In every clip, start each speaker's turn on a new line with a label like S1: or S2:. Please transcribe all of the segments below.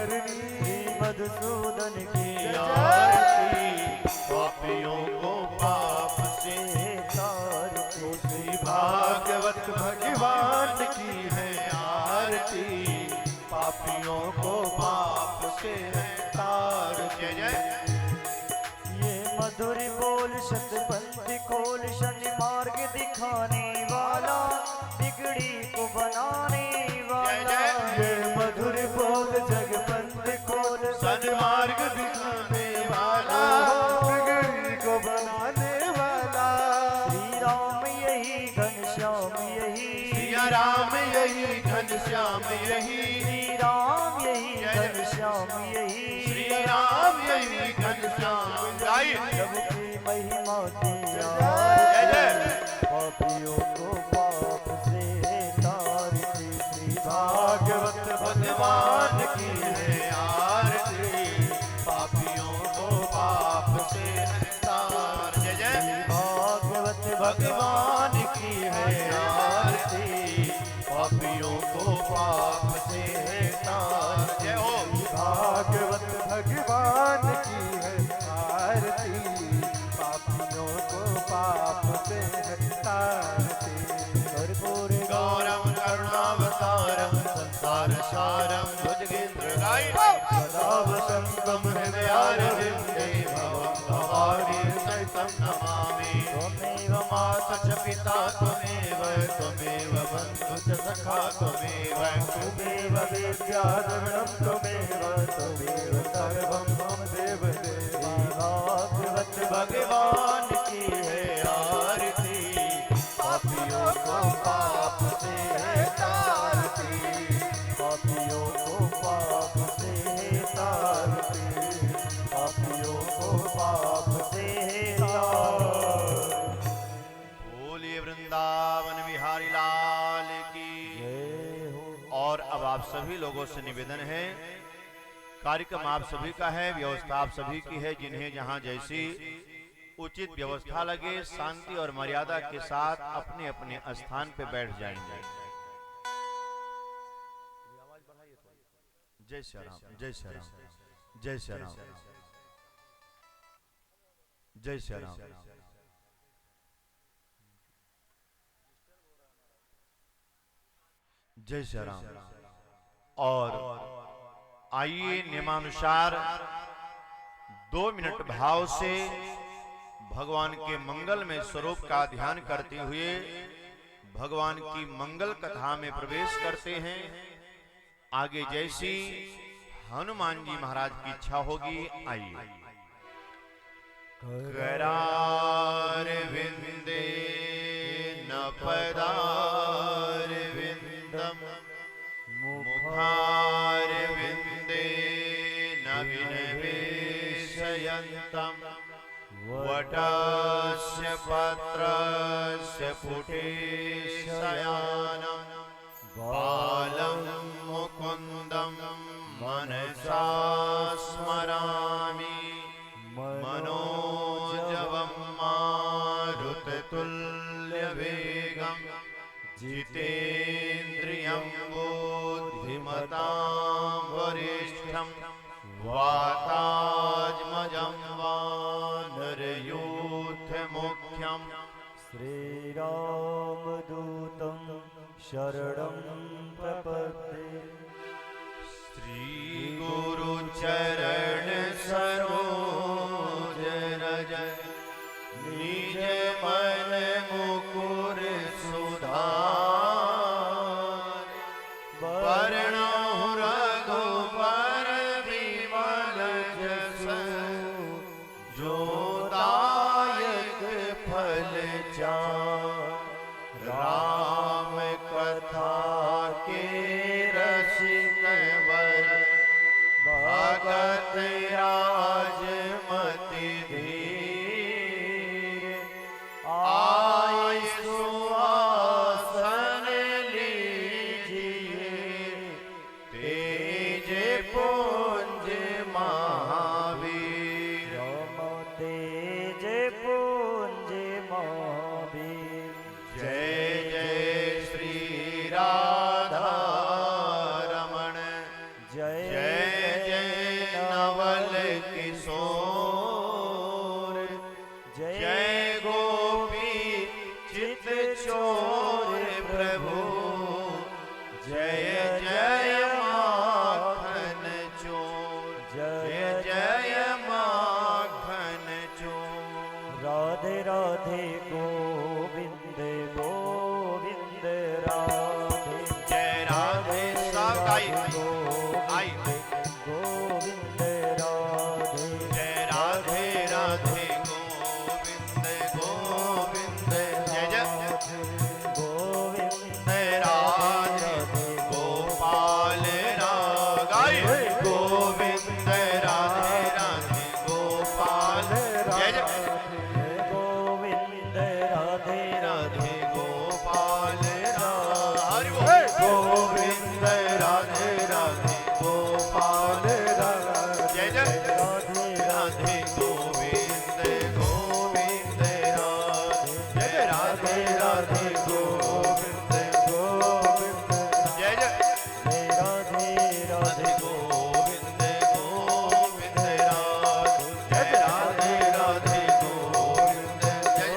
S1: करनी।
S2: श्री मधुसूदन की
S1: आरती
S3: पापियों को पाप से
S2: तारती।
S3: श्री भागवत भगवान की है आरती पापियों को पाप से तार। जय जय।
S2: ये मधुर बोल शतपथ खोल शनि मार्ग दिखाने वाला बिगड़ी को बनाने वाला।
S1: ये मधुर बोल जगपंथ खोल
S3: सन्मार्ग दिखाने वाला
S1: बिगड़ी को बनाने वाला।
S2: श्री राम यही घनश्याम यही
S3: सिया राम यही घनश्याम यही
S2: श्री राम यही घनश्याम यही
S3: श्री राम यही घनश्याम। गाइए
S2: सबकी महिमा की
S3: जय जय।
S2: पापियों को पाप से तारती। श्री
S3: भागवत भगवान की है आरती पापियों को पाप से तार। जय जय।
S2: भागवत
S3: भगवान की है आरती पापियों को पाप से तार। जय हो।
S1: भागवत भगवान की है आरती पापियों को पाप से तारती।
S2: कर्पूर
S3: गौरम करुणावतारम संसार सारम भुजगेंद्र सदा वसंतम हृदयारविंदे भवं भवानी सहितं नमामि। त्वमेव माता च पिता त्वमेव त्वमेव बन्धु च सखा त्वमेव
S1: त्वमेव विद्या द्रविणं त्वमेव त्वमेव सर्वं मम देवदेव।
S2: भागवत
S3: भगवान की है आरती पापियों को पाप से तारती
S2: पापियों को पाप से तारती।
S3: पापियों को पाप
S2: से तारती।
S3: बोलिए वृंदावन बिहारी लाल की।
S2: जय हो।
S3: और अब आप सभी लोगों से निवेदन है, कार्यक्रम आप सभी का है, व्यवस्था आप सभी की है। जिन्हें जहां जैसी उचित व्यवस्था लगे शांति और मर्यादा के साथ अपने अपने स्थान पे बैठ जाएंगे। जय श्री राम जय श्री राम जय श्री राम जय श्री राम। जय श्री राम। और आइए नियमानुसार 2 मिनट भाव से भगवान के मंगलमय स्वरूप का ध्यान करते हुए भगवान की मंगल कथा में प्रवेश करते हैं। आगे जैसी हनुमान जी महाराज की इच्छा होगी, आइए। करार विंदे न पदार विंदम मुखार विंदे न विनवेशयन्तम वटस्य पत्रस्य पुटे शयानं बालं मुकुन्दं मनसा स्मरामि। मनोजवं मारुततुल्यवेगं जितेन्द्रियं बुद्धिमतां वरिष्ठं वातात्मजं वानरयूथमुख्यं
S2: श्रीरामदूतं शरणं प्रपद्ये।
S3: श्रीगुरुचरण सरोज रज निज मन मुकुर सुधार। वर्णौ रघुबर विमल जसु जो दायक फल चार। राम कथा के रसिक वर भगत राजमति धीर। आय सुआसन लीजिए तेज पुंज महावीर।
S2: राम तेज पुंज महावीर।
S3: जय जय श्री राधा रमण
S2: जय
S3: जय आई
S2: गोविंद राधे
S3: जय राधे राधे गोविंद गोविंद जय जय
S2: गोविंद
S3: राधे गोपाल रागाई गोविंद राधे राधे गोपाल जय जय
S2: गोविंद राधे
S3: राधे गोपाल हरि बोल गोविंद राधे राधे गोपाल जय जय
S2: राधे
S3: राधे गोविंद गोविंद राधे जय राधे राधे गोविंद गोविंद जय जय
S2: राधे
S3: राधे
S2: राधे
S3: गोविंद गोविंद राधे जय राधे राधे गोविंद जय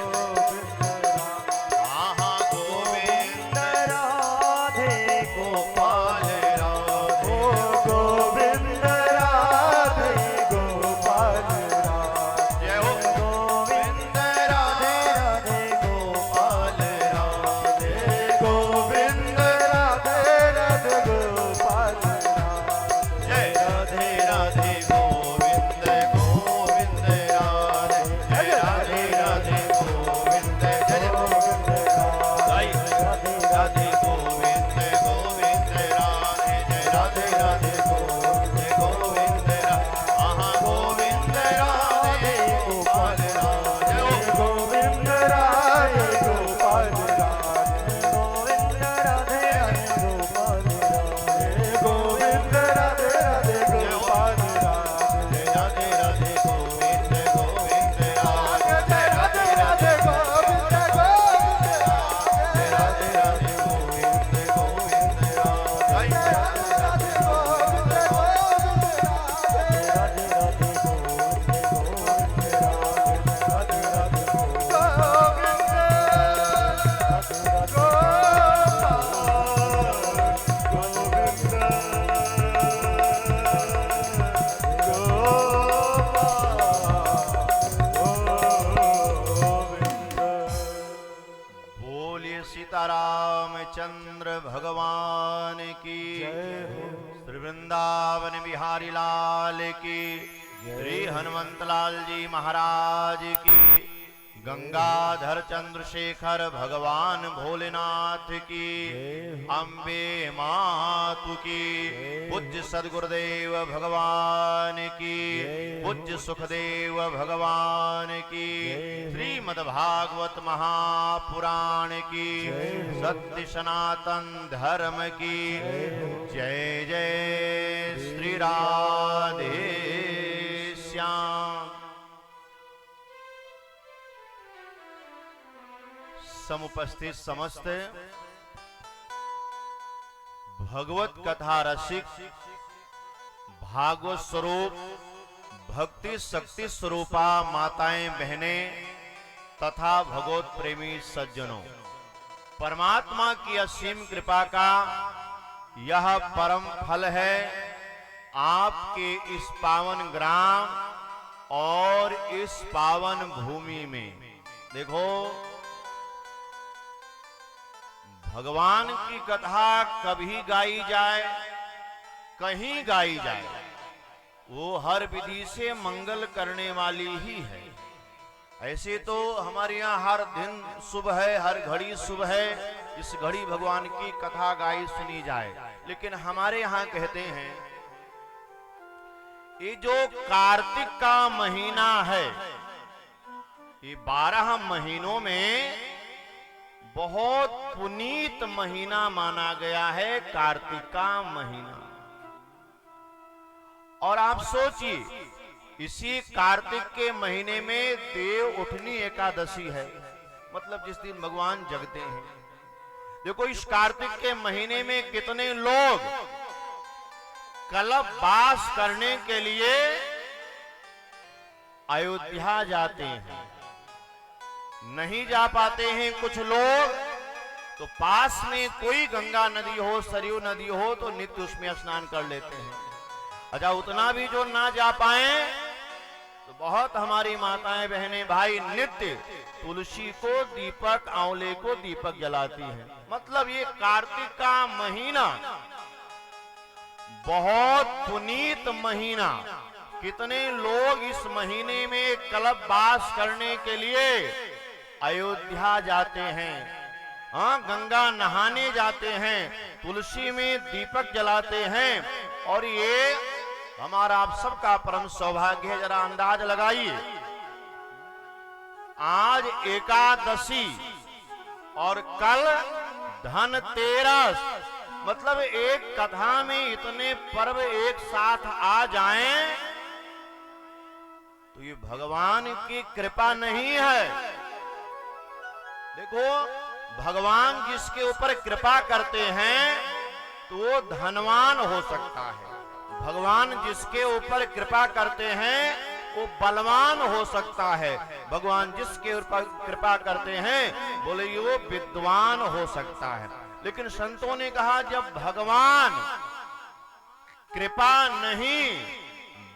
S3: आहा गोविंद
S2: राधे
S3: गोपाल राधे
S2: गोविंद राधे गोपाल राधे
S3: जय हो
S2: गोविंद
S3: राधे
S2: राधे
S3: गोपाल राधे
S2: गोविंद राधे राधे गोपाल
S3: जय राधे राधे गोविंद गोविंद राधे जय राधे राधे गोविंद जय जय राधे राधे गोविंद गोविंद राधे जय राधे राधे गोविंद गोविंद राधे आहा गोविंद राधे गोपाल राधे जय हो
S2: गोविंद राधे गोपाल राधे गोविंद राधे राधे गोपाल राधे गोविंद राधे राधे गोपाल राधे
S3: जय राधे राधे गोविंद गोविंद राधे
S2: जय राधे राधे गोविंद गोविंद
S3: जय राधे राधे गोविंद गोविंद राधे
S2: राधे राधे गोविंद गोविंद राधे राधे गोविंद गोविंद राधे राधे
S3: बोलिए सीतारामचंद्र भगवान की श्री वृंदावन बिहारी लाल की श्री हनुमंत लाल जी महाराज की गंगाधर चंद्रशेखर भगवान भोलेनाथ की अम्बे मातु की पूज्य सदगुरुदेव भगवान की पूज्य सुखदेव भगवान की श्रीमद् भागवत महापुराण की सत्य सनातन धर्म की जय जय श्री राधे श्याम। समुपस्थित समस्त भगवत कथा रसिक भागवत स्वरूप भक्ति शक्ति स्वरूपा माताएं बहनें तथा भगवत प्रेमी सज्जनों, परमात्मा की असीम कृपा का यह परम फल है आपके इस पावन ग्राम और इस पावन भूमि में। देखो, भगवान की कथा कभी गाई जाए, कहीं गाई जाए, वो हर विधि से मंगल करने वाली ही है। ऐसे तो हमारे यहाँ हर दिन शुभ है, हर घड़ी शुभ है, इस घड़ी भगवान की कथा गाई सुनी जाए। लेकिन हमारे यहाँ कहते हैं ये जो कार्तिक का महीना है, ये 12 महीनों में बहुत पुनीत महीना माना गया है कार्तिक का महीना। और आप सोचिए, इसी कार्तिक के महीने में देव उठनी एकादशी है, मतलब जिस दिन भगवान जगते हैं। देखो, इस कार्तिक के महीने में कितने लोग कल्पवास करने के लिए अयोध्या जाते हैं। नहीं जा पाते हैं कुछ लोग, तो पास में कोई गंगा नदी हो, सरयू नदी हो, तो नित्य उसमें स्नान कर लेते हैं। अच्छा, उतना भी जो ना जा पाए तो बहुत हमारी माताएं बहनें भाई नित्य तुलसी को दीपक, आंवले को दीपक जलाती हैं। मतलब ये कार्तिक का महीना बहुत पुनीत महीना। कितने लोग इस महीने में कल्पवास करने के लिए अयोध्या जाते हैं, हाँ, गंगा नहाने जाते हैं, तुलसी में दीपक जलाते हैं। और ये हमारा आप सबका परम सौभाग्य है। जरा अंदाज लगाइए, आज एकादशी और कल धनतेरस, मतलब एक कथा में इतने पर्व एक साथ आ जाएं तो ये भगवान की कृपा नहीं है। देखो, भगवान जिसके ऊपर कृपा करते हैं तो वो धनवान हो सकता है। भगवान जिसके ऊपर कृपा करते हैं वो बलवान हो सकता है। भगवान जिसके ऊपर कृपा करते हैं बोले वो विद्वान हो सकता है। लेकिन संतों ने कहा जब भगवान कृपा नहीं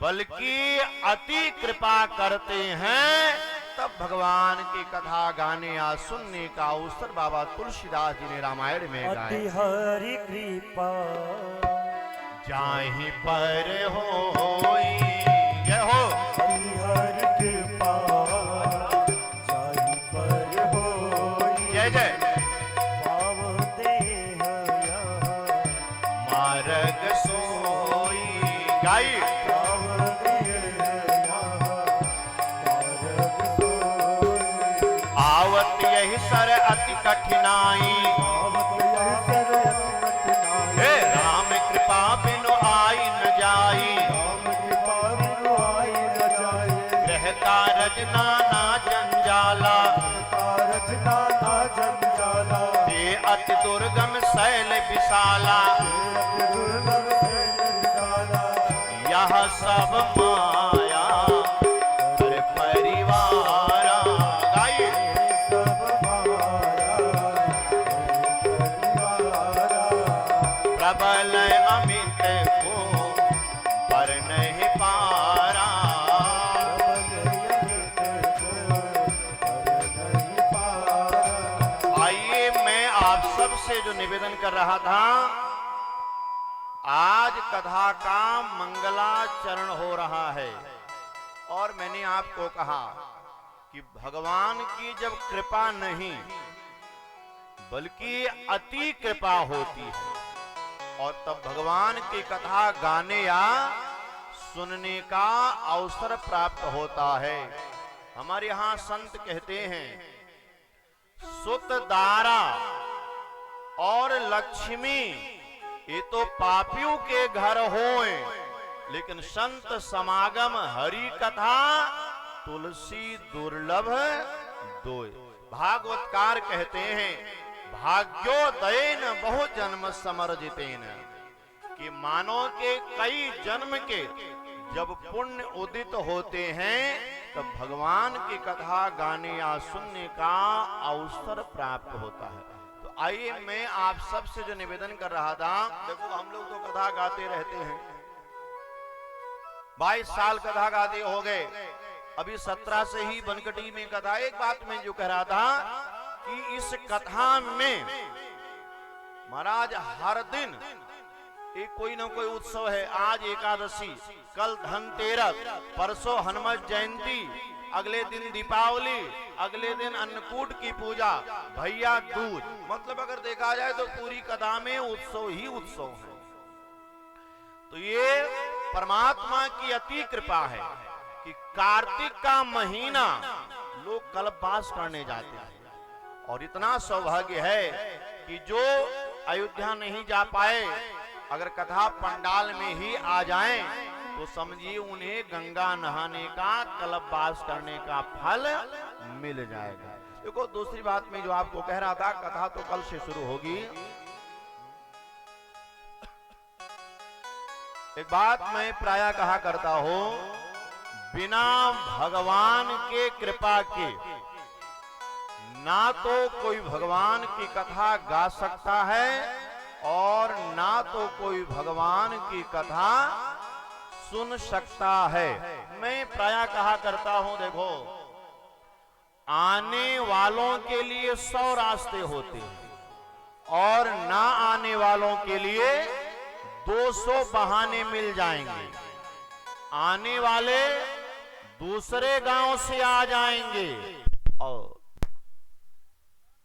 S3: बल्कि अति कृपा करते हैं तब भगवान की कथा गाने या सुनने का अवसर बाबा तुलसीदास जी ने रामायण में गाया।
S2: अति हरि कृपा
S3: जाहि पर होई, जय हो।
S2: अति हरि कृपा जाहि पर होई,
S3: जय जय।
S2: पाव देह यह
S3: मार्ग सोई, गाई।
S2: पाव देह यह मार्ग सोई,
S3: आवत यही सर अति कठिनाई,
S2: आवत यही सर अति कठिनाई,
S3: हे राम कृपा बिनु आई न जाई,
S2: राम कृपा बिनु आई न जाए,
S3: ग्रह कारज नाना जंजाला,
S2: कारज नाना जंजाला,
S3: ते अति दुर्गम शैल विशाला,
S2: अति दुर्लभ शैल विशाला,
S3: यह सब माया कर परिवारा, गाइए।
S2: सब माया परिवारा,
S3: प्रबल अमित को पर नहीं पारा, आइए मैं आप सबसे जो निवेदन कर रहा था, आज कथा का मंगलाचरण हो रहा है और मैंने आपको कहा कि भगवान की जब कृपा नहीं बल्कि अति कृपा होती है और तब भगवान की कथा गाने या सुनने का अवसर प्राप्त होता है। हमारे यहाँ संत कहते हैं सुत दारा और लक्ष्मी ये तो पापियों के घर होए, लेकिन संत समागम हरि कथा तुलसी दुर्लभ दोय। भागवतकार कहते हैं भाग्योदयन बहु जन्म समर्जितेन, कि मानो के कई जन्म के जब पुण्य उदित होते हैं तब भगवान की कथा गाने या सुनने का अवसर प्राप्त होता है। तो आइए मैं आप सबसे जो निवेदन कर रहा था, देखो हम लोग तो कथा गाते रहते हैं, 22 साल कथा गाते हो गए, अभी 17 से ही बनकटी में कथा। एक बात मैं जो कह रहा था कि इस कथा में महाराज हर दिन एक कोई ना कोई उत्सव है। आज एकादशी, कल धनतेरस, परसों हनुमत जयंती, अगले दिन दीपावली, अगले दिन अन्नकूट की पूजा, भैया दूज। मतलब अगर देखा जाए तो पूरी कथा में उत्सव ही उत्सव है। तो ये परमात्मा की अति कृपा है कि कार्तिक का महीना लोग कल्पवास करने जाते हैं और इतना सौभाग्य है कि जो अयोध्या नहीं जा पाए अगर कथा पंडाल में ही आ जाएं तो समझिए उन्हें गंगा नहाने का कल्पवास करने का फल मिल जाएगा। देखो दूसरी बात में जो आपको कह रहा था, कथा तो कल से शुरू होगी। एक बात मैं प्रायः कहा करता हूं, बिना भगवान के कृपा के ना तो कोई भगवान की कथा गा सकता है और ना तो कोई भगवान की कथा सुन सकता है। मैं प्रायः कहा करता हूं, देखो आने वालों के लिए 100 रास्ते होते हैं और ना आने वालों के लिए 200 बहाने मिल जाएंगे, आने वाले दूसरे गांव से आ जाएंगे। और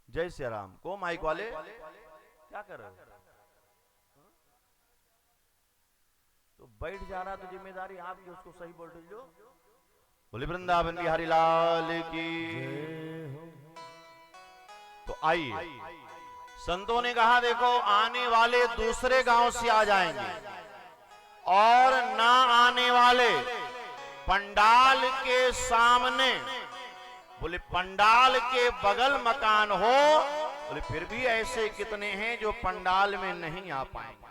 S3: जय श्री राम को माइक वाले क्या कर रहे हो? तो बैठ जा रहा तो जिम्मेदारी आपकी, उसको सही बोल दो। बोले वृंदावन बिहारी लाल की। तो आइए, संतों ने कहा देखो आने वाले दूसरे गांव से आ जाएंगे और ना आने वाले पंडाल के सामने, बोले पंडाल के बगल मकान हो, बोले फिर भी ऐसे कितने हैं जो पंडाल में नहीं आ पाएंगे।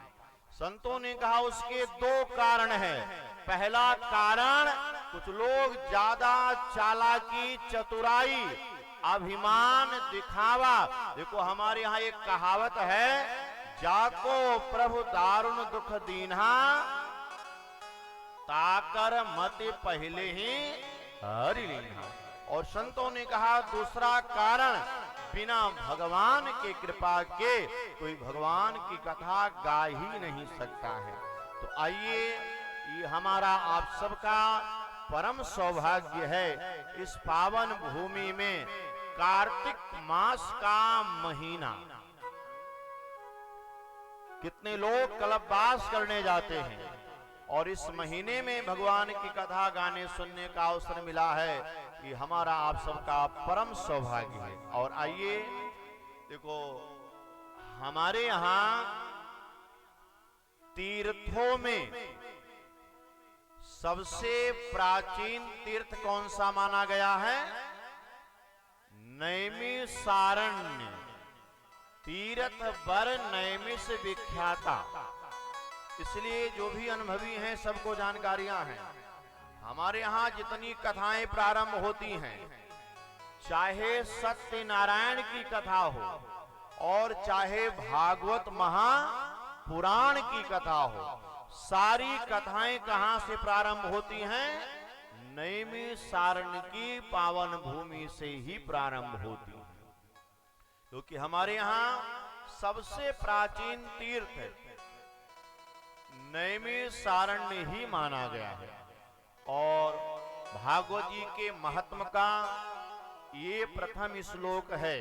S3: संतों ने कहा उसके 2 कारण हैं। पहला कारण, कुछ लोग ज्यादा चालाकी, चतुराई, अभिमान, दिखावा। देखो हमारे यहाँ एक कहावत है, जाको प्रभु दारुण दुख दीन्हा, ताकर मत पहले ही हरि लीन्हा। और संतों ने कहा दूसरा कारण, बिना भगवान के कृपा के कोई भगवान की कथा गा ही नहीं सकता है। तो आइए, ये हमारा आप सबका परम सौभाग्य है, इस पावन भूमि में कार्तिक मास का महीना, कितने लोग कल्पवास करने जाते हैं और इस महीने में भगवान की कथा गाने सुनने का अवसर मिला है। ये हमारा आप सबका परम सौभाग्य है। और आइए देखो, हमारे यहाँ तीर्थों में सबसे प्राचीन तीर्थ कौन सा माना गया है? नैमिषारण्य तीर्थ बर नैमिष विख्याता। इसलिए जो भी अनुभवी हैं सबको जानकारियां हैं। हमारे यहाँ जितनी कथाएं प्रारंभ होती हैं, चाहे सत्यनारायण की कथा हो और चाहे भागवत महापुराण की कथा हो, सारी कथाएं कहां से प्रारंभ होती हैं? नैमिषारण्य की पावन भूमि से ही प्रारंभ होती है। क्योंकि हमारे यहाँ सबसे प्राचीन तीर्थ नैमिषारण्य ही माना गया है। और भागवत जी के महात्म का ये प्रथम श्लोक है।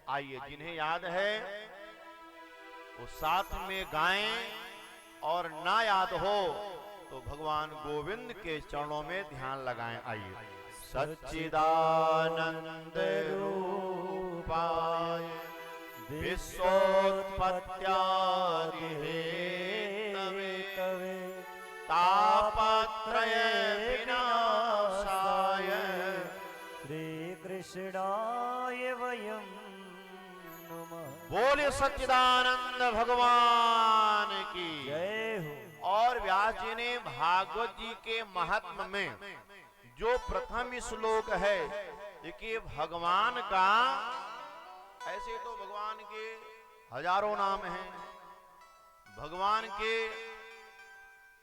S3: आइए, जिन्हें याद है वो साथ में गाएं, और ना याद हो तो भगवान गोविंद के चरणों में ध्यान लगाएं। आइए। सच्चिदानंद रूपाय विश्वोत्पत्त्यादि हेतवे तापत्रय विनाशाय
S2: श्री कृष्णाय वयं नमः।
S3: बोले सच्चिदानंद भगवान की
S2: जय हो।
S3: और व्यास जी ने भागवत जी के महात्म में जो प्रथम श्लोक है, देखिए भगवान का, ऐसे तो भगवान के हजारों नाम हैं, भगवान के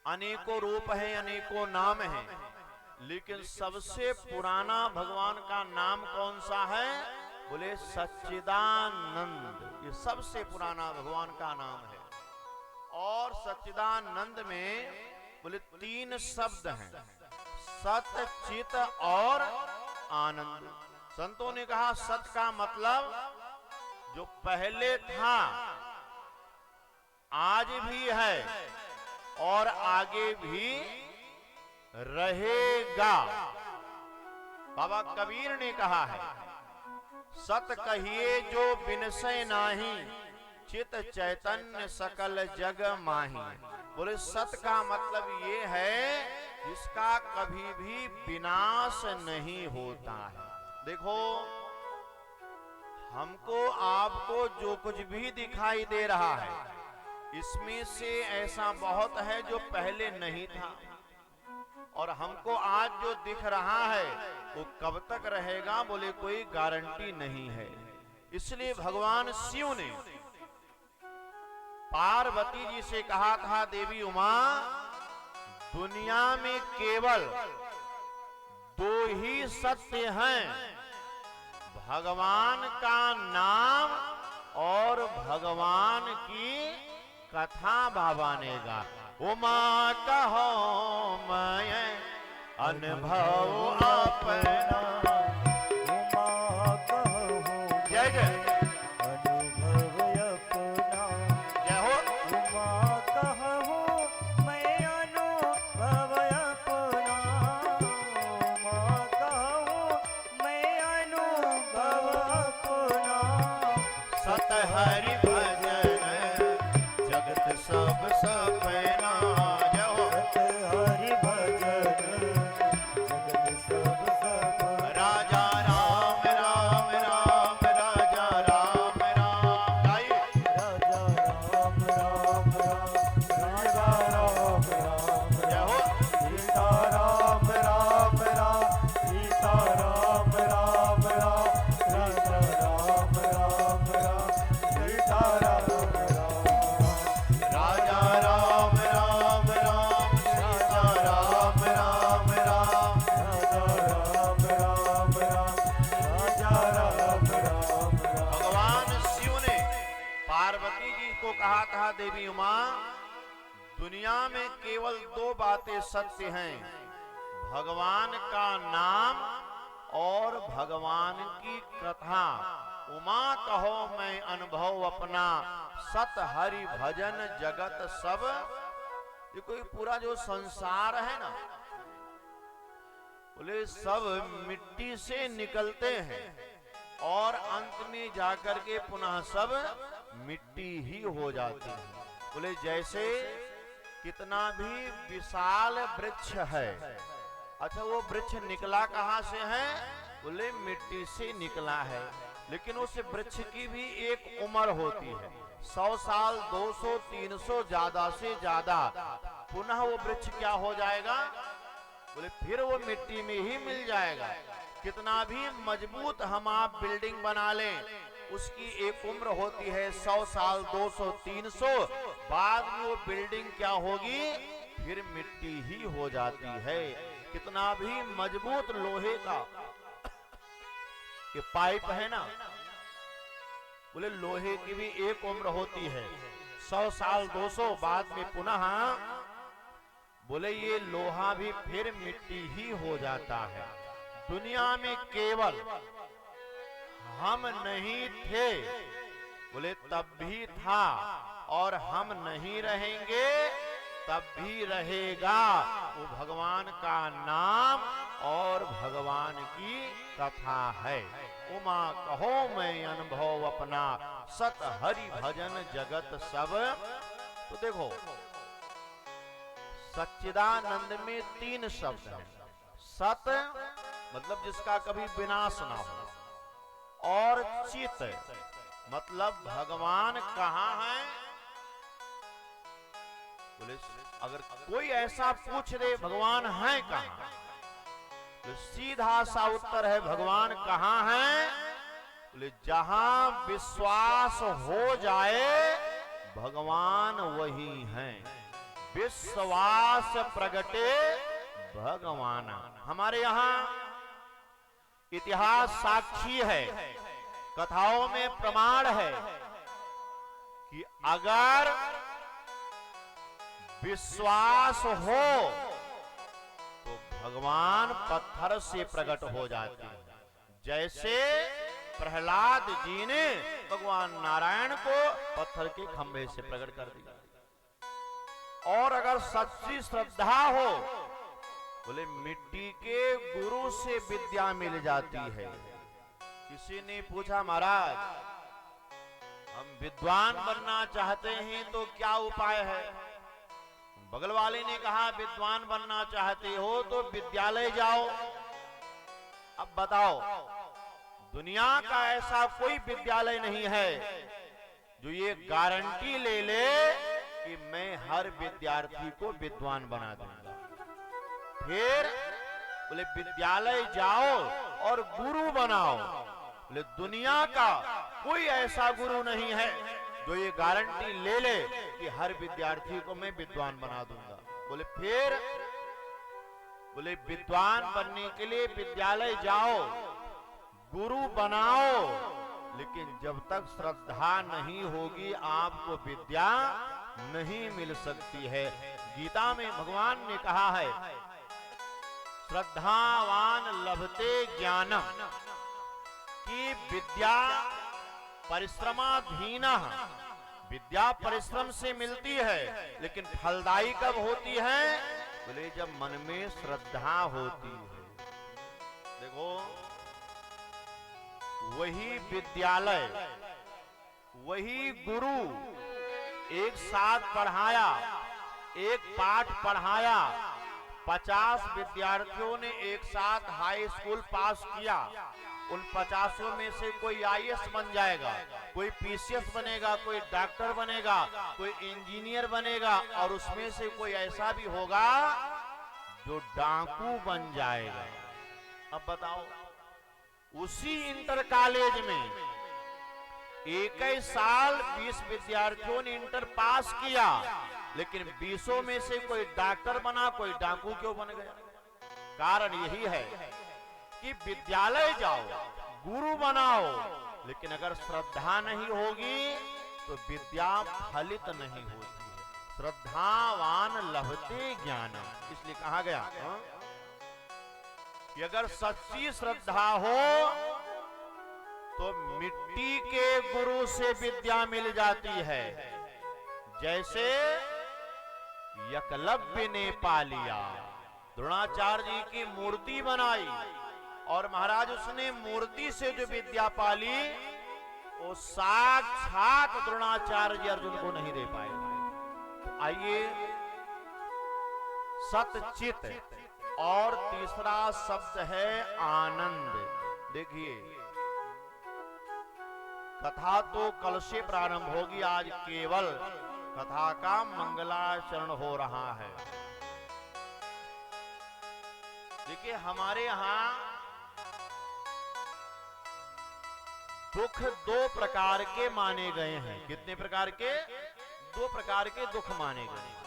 S3: अनेकों रूप हैं, अनेकों नाम हैं, लेकिन सबसे पुराना भगवान का नाम कौन सा है? बोले सच्चिदानंद। ये सबसे पुराना भगवान का नाम है। और सच्चिदानंद में बोले 3 शब्द हैं, सत, चित और आनंद। संतों ने कहा सत का मतलब जो पहले था, आज भी है और आगे भी रहेगा। बाबा कबीर ने कहा है, सत कहिए जो बिनसै नाही, चित चैतन्य सकल जग माही। बोले सत का मतलब ये है जिसका कभी भी विनाश नहीं होता है। देखो, हमको आपको जो कुछ भी दिखाई दे रहा है, इसमें से ऐसा बहुत है जो पहले नहीं था, और हमको आज जो दिख रहा है वो कब तक रहेगा, बोले कोई गारंटी नहीं है। इसलिए भगवान शिव ने पार्वती जी से कहा था, देवी उमा, दुनिया में केवल 2 ही सत्य हैं, भगवान का नाम और भगवान की कथा बाबा ने गा। उमा कहो मैं अनुभव अपना।
S2: उमा कहो
S3: जय जय
S2: अनुभव अपना।
S3: जय हो।
S2: उमा कहो मैं अनुभव अपना। उमा कहो मैं अनुभव अपना।
S3: सत हरि भजन जगत सब सपना। जय हो।
S2: सत हरि भजन जगत सब सपना।
S3: राजा राम राम राम राजा राम राम। गाइए।
S2: राजा राम राम राम राजा राम राम।
S3: जय हो।
S2: सीता राम राम राम सीता राम राम राम राजा राम राम राम सीता राम राम राम।
S3: राजा राम राम राम सीता राम राम राम।
S2: राजा राम राम राम राजा राम राम राम।
S3: भगवान शिव ने पार्वती जी को कहा था, देवी उमा, दुनिया में केवल दो बातें सत्य हैं, भगवान का नाम और भगवान की कथा। उमा कहो मैं अनुभव अपना, सत हरि भजन जगत सब। ये कोई पूरा जो संसार है ना, बोले सब मिट्टी से निकलते हैं और अंत में जाकर के पुनः सब मिट्टी ही हो जाते हैं। बोले जैसे कितना भी विशाल वृक्ष है, अच्छा वो वृक्ष निकला कहां से है? बोले मिट्टी से निकला है, लेकिन उस वृक्ष की भी एक उम्र होती है, 100 साल 200 300 ज्यादा से ज्यादा, पुनः वो वृक्ष क्या हो जाएगा? बोले फिर वो मिट्टी में ही मिल जाएगा। कितना भी मजबूत हम आप बिल्डिंग बना लें, उसकी एक उम्र होती है 100 साल 200 300, बाद में वो बिल्डिंग क्या होगी? फिर मिट्टी ही हो जाती है। कितना भी मजबूत लोहे का ये पाइप है ना, बोले लोहे की भी एक उम्र होती है 100 साल 200, बाद में पुनः बोले ये लोहा भी फिर मिट्टी ही हो जाता है। दुनिया में केवल हम नहीं थे, बोले तब भी था, और हम नहीं रहेंगे तब भी रहेगा। वो भगवान का नाम और भगवान की कथा है। उमा कहो मैं अनुभव अपना, सत हरि भजन जगत सब। तो देखो सच्चिदानंद में 3 शब्द हैं। सत मतलब जिसका कभी विनाश ना हो, और चित मतलब भगवान कहाँ है? बोले अगर कोई ऐसा पूछ दे भगवान है कहाँ, तो सीधा सा उत्तर है भगवान कहाँ है? बोले जहां विश्वास हो जाए भगवान वही है। विश्वास प्रगटे भगवान। हमारे यहाँ इतिहास साक्षी है, कथाओं में प्रमाण है कि अगर विश्वास हो तो भगवान पत्थर से प्रकट हो जाते हैं। जैसे प्रहलाद जी ने भगवान नारायण को पत्थर के खंभे से प्रकट कर दिया। और अगर सच्ची श्रद्धा हो, बोले मिट्टी के गुरु से विद्या मिल जाती है। किसी ने पूछा महाराज हम विद्वान बनना चाहते हैं तो क्या उपाय है? बगल वाले ने कहा विद्वान बनना चाहते हो तो विद्यालय जाओ। अब बताओ, दुनिया का ऐसा कोई विद्यालय नहीं है जो ये गारंटी ले ले कि मैं हर विद्यार्थी को विद्वान बना दूंगा। फिर बोले विद्यालय जाओ और गुरु बनाओ। बोले दुनिया का कोई ऐसा गुरु नहीं है जो ये गारंटी ले ले कि हर विद्यार्थी को मैं विद्वान बना दूंगा। बोले फिर बोले विद्वान बनने के लिए विद्यालय जाओ, गुरु बनाओ, लेकिन जब तक श्रद्धा नहीं होगी आपको विद्या नहीं मिल सकती है। गीता में भगवान ने कहा है, श्रद्धावान लभते ज्ञानम, कि विद्या परिश्रमाधीनः, विद्या परिश्रम से मिलती है, लेकिन फलदायी कब होती है? बोले जब मन में श्रद्धा होती है। देखो, वही विद्यालय, वही गुरु एक साथ पढ़ाया, एक पाठ पढ़ाया, 50 विद्यार्थियों ने एक साथ हाई स्कूल पास किया, उन 50 में से कोई आईएएस बन जाएगा, कोई पीसीएस बनेगा, कोई डॉक्टर बनेगा, कोई इंजीनियर बनेगा, और उसमें से कोई ऐसा भी होगा जो डाकू बन जाएगा। अब बताओ, उसी इंटर कॉलेज में एक ही साल 20 विद्यार्थियों ने इंटर पास किया, लेकिन 20 में से कोई डॉक्टर बना, कोई डाकू क्यों बन गया? कारण यही है कि विद्यालय जाओ, गुरु बनाओ, लेकिन अगर श्रद्धा नहीं होगी तो विद्या फलित नहीं होती है। श्रद्धावान लभते ज्ञानम, इसलिए कहा गया कि अगर सच्ची श्रद्धा हो तो मिट्टी के गुरु से विद्या मिल जाती है। जैसे एकलव्य ने पा लिया, द्रोणाचार्य जी की मूर्ति बनाई और महाराज उसने मूर्ति से जो विद्या पाली वो साक्षात द्रोणाचार्य जी अर्जुन को नहीं दे पाए। तो आइए, सतचित, और तीसरा शब्द है आनंद। देखिए, कथा तो कल से प्रारंभ होगी, आज केवल कथा का मंगलाचरण हो रहा है। देखिए, हमारे यहां दुख 2 प्रकार के माने गए हैं। कितने प्रकार के? 2 प्रकार के दुख माने गए हैं।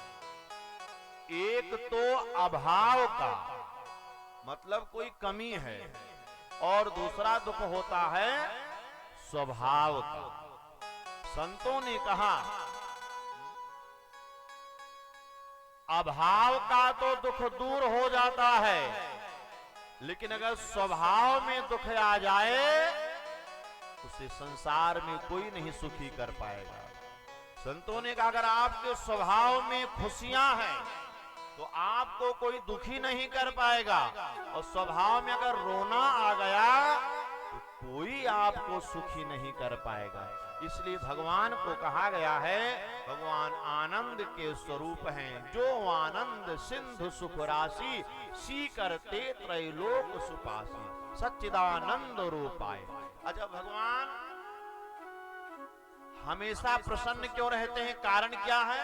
S3: एक तो अभाव का, मतलब कोई कमी है, और दूसरा दुख होता है स्वभाव का। संतों ने कहा अभाव का तो दुख दूर हो जाता है, लेकिन अगर स्वभाव में दुख आ जाए उसे संसार में कोई नहीं सुखी कर पाएगा। संतों ने कहा अगर आपके स्वभाव में खुशियां हैं तो आपको कोई दुखी नहीं कर पाएगा, और स्वभाव में अगर रोना आ गया तो कोई आपको सुखी नहीं कर पाएगा। इसलिए भगवान को कहा गया है, भगवान आनंद के स्वरूप हैं। जो आनंद सिंधु सुख राशि, सी करते त्रैलोक सुपासी, सच्चिदानंद रूपाय। अच्छा, भगवान हमेशा प्रसन्न क्यों रहते हैं? कारण क्या है?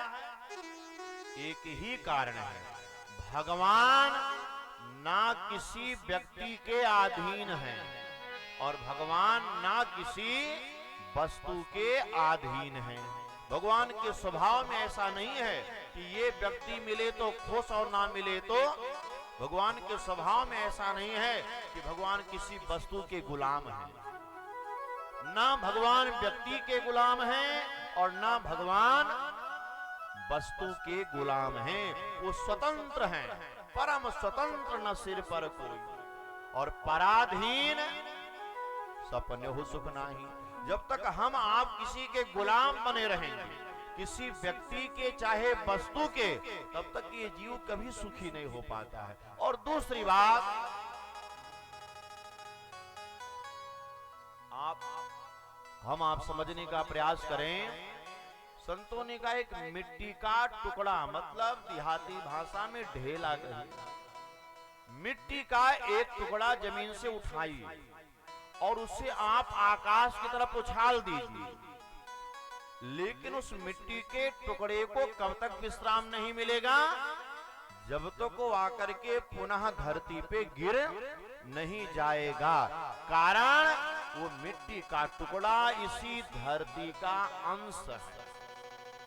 S3: एक ही कारण है, भगवान ना किसी व्यक्ति के अधीन है और भगवान ना किसी वस्तु के अधीन है। भगवान के स्वभाव में ऐसा नहीं है कि ये व्यक्ति मिले तो खुश और ना मिले तो। भगवान के स्वभाव में ऐसा नहीं है कि भगवान किसी वस्तु के गुलाम हैं। ना भगवान व्यक्ति के गुलाम हैं और ना भगवान वस्तु के गुलाम हैं। वो स्वतंत्र हैं, परम स्वतंत्र, न सिर पर कोई, और पराधीन सपने हो सुख नाही। जब तक हम आप किसी के गुलाम बने रहेंगे, किसी व्यक्ति के चाहे वस्तु के, तब तक ये जीव कभी सुखी नहीं हो पाता है। और दूसरी बात, हम आप समझने का प्रयास करें। संतों ने कहा एक मिट्टी का टुकड़ा, मतलब देहाती भाषा में ढेला कही, मिट्टी का एक टुकड़ा जमीन से उठाइए और उसे आप आकाश की तरफ उछाल दीजिए, लेकिन उस मिट्टी के टुकड़े को कब तक विश्राम नहीं मिलेगा? जब तक वो आकर के पुनः धरती पे गिर नहीं जाएगा। कारण वो मिट्टी का टुकड़ा इसी धरती का अंश है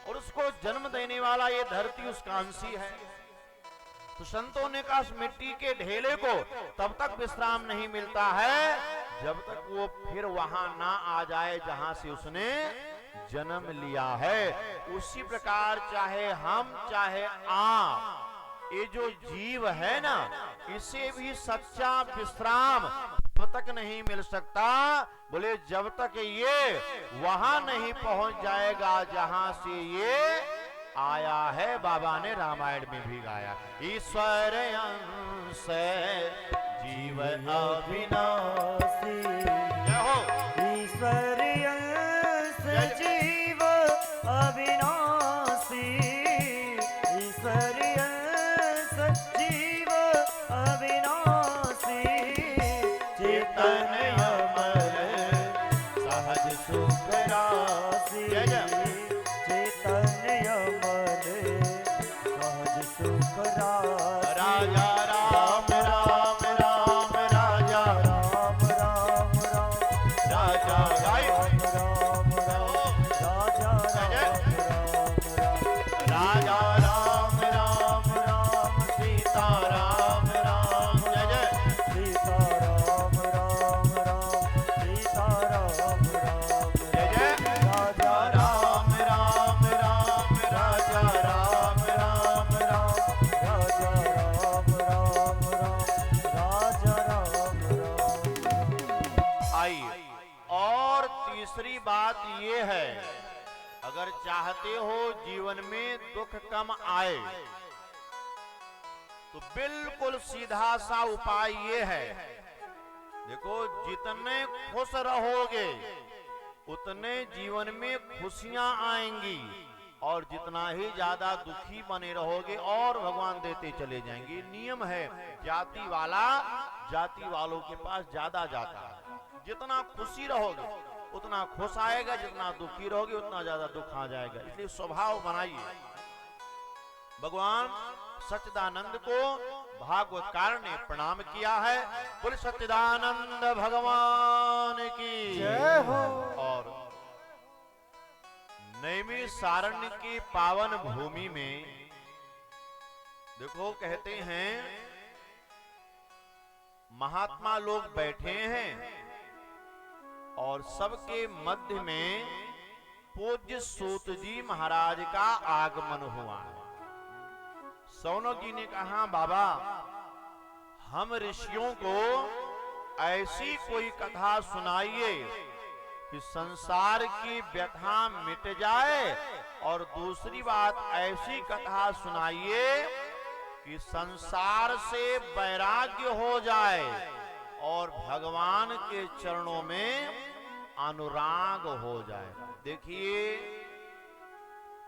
S3: और उसको जन्म देने वाला ये धरती उसका अंश ही है। तो संतों ने कहा उस मिट्टी के ढेले को तब तक विश्राम नहीं मिलता है जब तक वो फिर वहां ना आ जाए जहां से उसने जन्म लिया है। उसी प्रकार चाहे हम चाहे आप, ये जो जीव है ना, इसे भी सच्चा विश्राम जब तक नहीं मिल सकता, बोले जब तक ये वहां नहीं पहुंच जाएगा जहां से ये आया है। बाबा ने रामायण में भी गाया, ईश्वर अंश जीव अविनाशी। जय हो
S1: ईश्वर अंश जीव अविनाशी, ईश्वर अंश जीव अविनाशी, चेतन अमर सहज सुख राशि, चेतन अमर सहज सुख राशि।
S3: राजा राम राम राम राजा
S1: राम राम राम
S3: राजा
S1: राम राम राम राजा
S3: राजा राम राम राम सीता राम राम जय जय
S1: सीता राम राम राम सीता राम राम
S3: जय जय
S1: राजा
S3: राम राम राम राजा राम राम राम
S1: राजा राम राम राम राजा राम राम।
S3: आइए, और तीसरी बात ये है, अगर चाहते हो जीवन में दुख कम आए तो बिल्कुल सीधा सा उपाय ये है। देखो, जितने खुश रहोगे उतने जीवन में खुशियां आएंगी, और जितना ही ज्यादा दुखी बने रहोगे और भगवान देते चले जाएंगे। नियम है, जाति वाला जाति वालों के पास ज्यादा जाता है। जितना खुशी रहोगे उतना खुश आएगा, जितना दुखी रहोगे उतना ज्यादा दुख आ जाएगा। इसलिए स्वभाव बनाइए। भगवान सच्चिदानंद को भागवतकार ने प्रणाम किया है। बोले सच्चिदानंद भगवान की
S1: जय हो।
S3: और नैमिषारण्य की पावन भूमि में देखो, कहते हैं महात्मा लोग बैठे हैं और सबके मध्य में पूज्य सूत जी महाराज का आगमन हुआ है। सौनक जी ने कहा, बाबा हम ऋषियों को ऐसी कोई कथा सुनाइए कि संसार की व्यथा मिट जाए, और दूसरी बात ऐसी कथा सुनाइए कि संसार से वैराग्य हो जाए और भगवान के चरणों में अनुराग हो जाए। देखिए,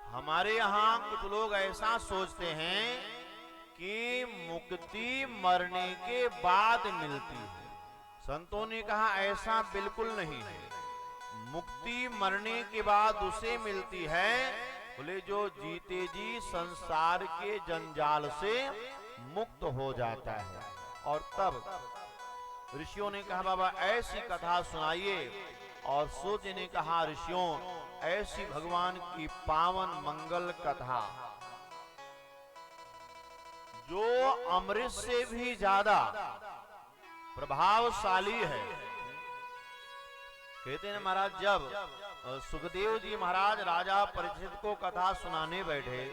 S3: हमारे यहाँ कुछ लोग ऐसा सोचते हैं कि मुक्ति मरने के बाद मिलती है। संतों ने कहा ऐसा बिल्कुल नहीं है। मुक्ति मरने के बाद उसे मिलती है, बोले जो जीते जी संसार के जंजाल से मुक्त हो जाता है। और तब ऋषियों ने कहा, बाबा ऐसी कथा सुनाइए। और सूर्य ने कहा, ऋषियों ऐसी भगवान की पावन मंगल कथा जो अमृत से भी ज्यादा प्रभावशाली है। कहते हैं महाराज, जब सुखदेव जी महाराज राजा परीक्षित को कथा सुनाने बैठे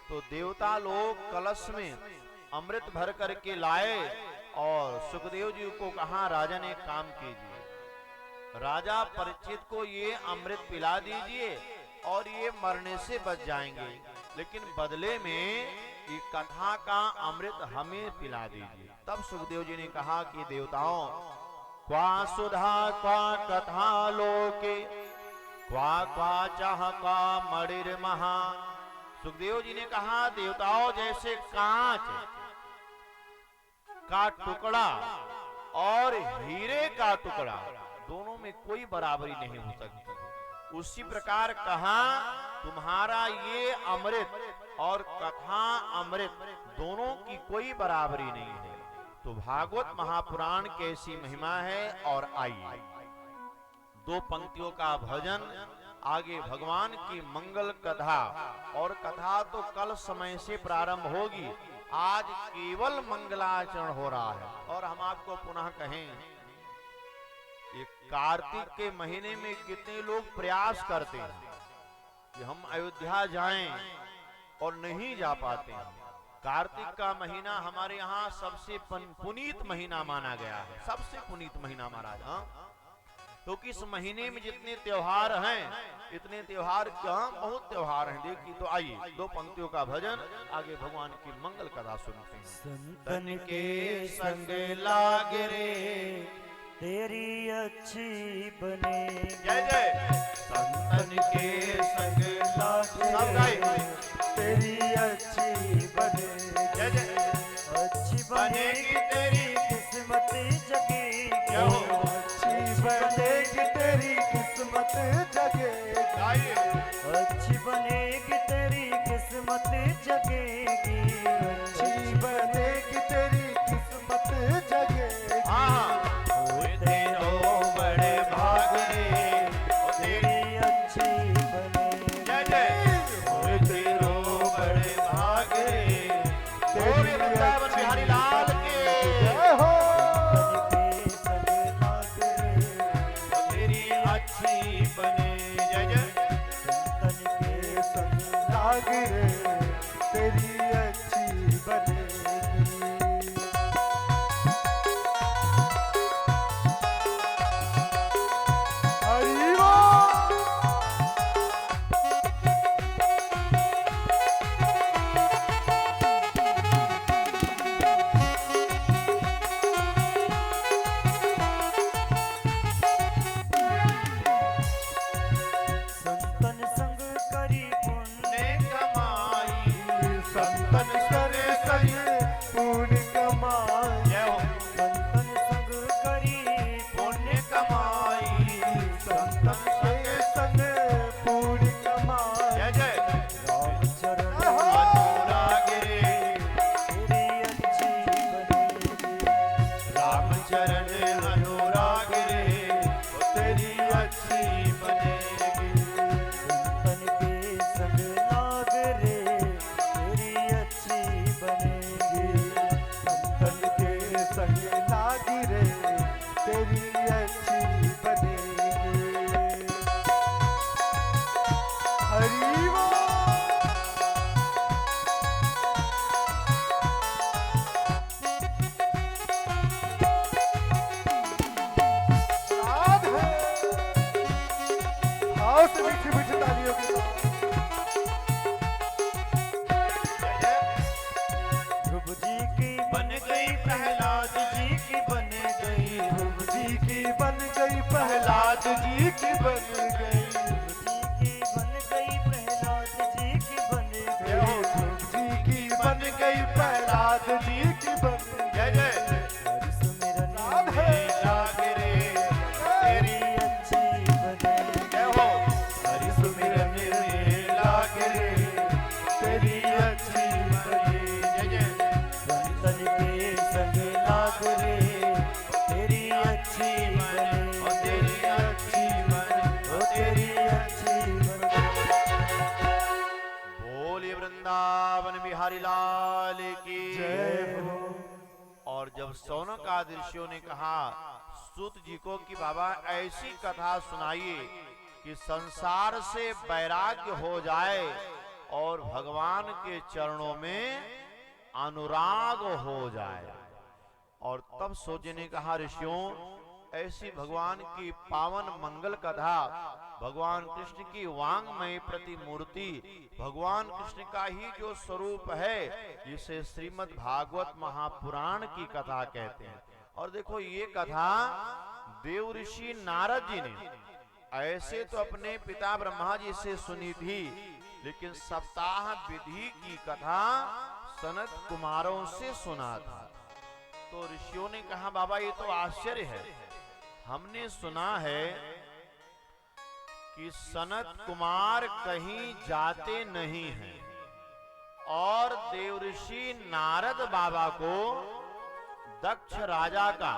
S3: तो देवता लोग कलश में अमृत भर करके लाए और सुखदेव जी को कहा, राजन एक काम कीजिए, राजा परीक्षित को ये अमृत पिला दीजिए और ये मरने से बच जाएंगे, लेकिन बदले में ये कथा का अमृत हमें पिला दीजिए। तब सुखदेव जी ने कहा कि देवताओं, क्वा सुधा क्वा कथा लोके क्वा क्वा चाह का मणिर महा। सुखदेव जी ने कहा, देवताओं, जैसे कांच का टुकड़ा और हीरे का टुकड़ा दोनों में कोई बराबरी नहीं हो सकती, उसी प्रकार कहा तुम्हारा ये अमृत और कथा अमृत दोनों की कोई बराबरी नहीं है। तो भागवत महापुराण कैसी महिमा है। और आइए दो पंक्तियों का भजन, आगे भगवान की मंगल कथा। और कथा तो कल समय से प्रारंभ होगी, आज केवल मंगलाचरण हो रहा है। और हम आपको पुनः कहें, ये कार्तिक के महीने में कितने लोग प्रयास करते हैं कि हम अयोध्या जाएं और नहीं जा पाते हैं। कार्तिक का महीना हमारे यहाँ सबसे पुनीत महीना माना गया है, सबसे पुनीत महीना महाराज। हाँ, क्योंकि इस महीने में जितने त्योहार हैं, इतने त्योहार क्या, बहुत त्योहार हैं। देखिए तो आइए दो पंक्तियों का भजन, आगे भगवान की मंगल कथा सुनते हैं।
S1: संतन के संग लाग रे तेरी अच्छी बने।
S3: जय जय।
S1: संतन के संग लाग
S3: सब गाए।
S1: रे तेरी अच्छी बने।
S3: जय जय।
S1: अच्छी बनेगी तेरी किस्मत जगेगी।
S3: क्या हो?
S1: अच्छी बनेगी तेरी किस्मत जगेगी।
S3: गाइए।
S1: अच्छी बनेगी तेरी किस्मत जगेगी। अच्छी बनेगी तेरी किस्मत जगेगी।
S3: हाँ,
S1: हुए तेरो बड़े भाग रे तेरी अच्छी बने।
S3: जय जय।
S1: हुए तेरो बड़े भाग रे
S3: बोलिए वृंदावन बिहारी लाल के।
S1: जय हो। संतन के संग लाग रे
S3: तेरी अच्छी बने। जय जय।
S1: संतन के संग लाग रे तेरी अच्छी बनेगी। हरि बोल। संतन संग करी पुण्य
S3: ने कमाई।
S1: संतन करे करी पुण्य कमाई।
S3: जय हो।
S1: संतन संग करी
S3: पुण्य कमाई।
S1: संतन के संग पुण्य कमाई।
S3: जय जय।
S1: राम चरण
S3: अनुराग रे
S1: तेरी अच्छी बनेगी।
S3: राम चरण अनुराग रे तेरी अच्छी बनेगी।
S1: संतन के संग लाग रे तेरी अच्छी बनेगी। संतन के संग लाग रे तेरी अच्छी बनेगी। हरि बोल। राधे। आओ से मीठी मीठी तालियों के साथ।
S3: जय जय।
S1: ध्रुव जी की
S3: बन गई प्रहलाद
S1: जी की बन गई। ध्रुव जी की बन गई प्रहलाद जी की बन गई। ध्रुव जी की बन गई प्रहलाद जी की बन गई। ध्रुव जी की बन गई प्रहलाद जी की बन गई।
S3: जय जय।
S1: हरि सुमिरन
S3: राधे लाग रे
S1: तेरी अच्छी बनेगी।
S3: जय हो।
S1: हरि सुमिरन लाग रे तेरी अच्छी बनेगी।
S3: जय जय।
S1: संतन के संग लाग रे तेरी अच्छी बने।
S3: और तेरी अच्छी बने।
S1: ओ तेरी अच्छी बने।
S3: बोलिए वृंदावन बिहारी लाल की
S1: जय हो।
S3: और जब सौनक आदि ऋषियों ने कहा सूत जी को कि बाबा ऐसी कथा सुनाइए कि संसार से वैराग्य हो जाए और भगवान के चरणों में अनुराग हो जाए। और तब सोचे ने कहा ऋषियों, ऐसी भगवान की पावन मंगल कथा, भगवान कृष्ण की वांगमय प्रतिमूर्ति, भगवान कृष्ण का ही जो स्वरूप है, जिसे श्रीमद् भागवत महापुराण की कथा कहते हैं। और देखो ये कथा देव ऋषि नारद जी ने ऐसे तो अपने पिता ब्रह्मा जी से सुनी थी, लेकिन सप्ताह विधि की कथा सनत कुमारों से सुना था। तो ऋषियों ने कहा बाबा ये तो आश्चर्य है, हमने सुना है कि सनत कुमार कहीं जाते नहीं हैं और देवऋषि नारद बाबा को दक्ष राजा का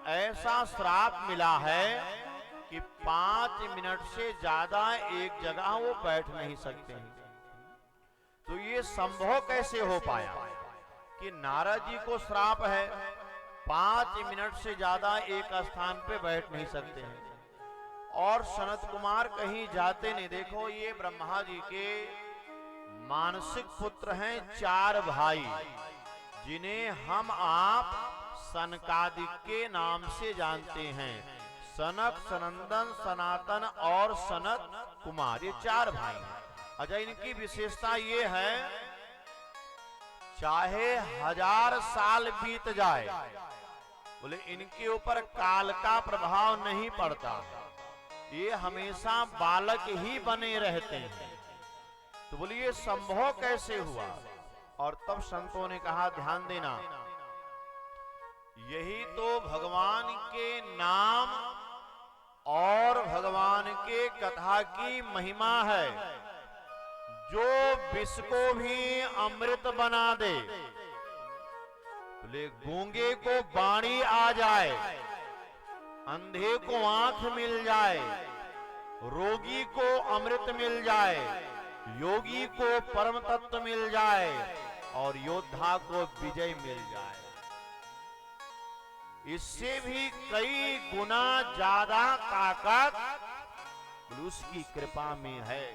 S3: ऐसा श्राप मिला है कि 5 मिनट से ज्यादा एक जगह वो बैठ नहीं सकते हैं। तो ये संभव कैसे हो पाया कि नारद जी को श्राप है, 5 मिनट से ज्यादा एक स्थान पे बैठ नहीं सकते हैं, और सनत कुमार कहीं जाते नहीं। देखो ये ब्रह्मा जी के मानसिक पुत्र हैं 4 भाई, जिन्हें हम आप सनकादिक के नाम से जानते हैं। सनक, सनंदन, सनातन और सनत कुमार, ये 4 भाई हैं। अच्छा, इनकी विशेषता ये है, चाहे 1000 साल बीत जाए, बोले इनके ऊपर काल का प्रभाव नहीं पड़ता, ये हमेशा बालक ही बने रहते हैं। तो बोलिए संभव कैसे हुआ? और तब संतों ने कहा ध्यान देना, यही तो भगवान के नाम और भगवान के कथा की महिमा है, जो विष को भी अमृत बना दे। बोले गूंगे को वाणी आ जाए, अंधे को आंख मिल जाए, रोगी को अमृत मिल जाए, योगी को परम तत्व मिल जाए और योद्धा को विजय मिल जाए। इससे भी कई गुना ज्यादा ताकत उसकी कृपा में है।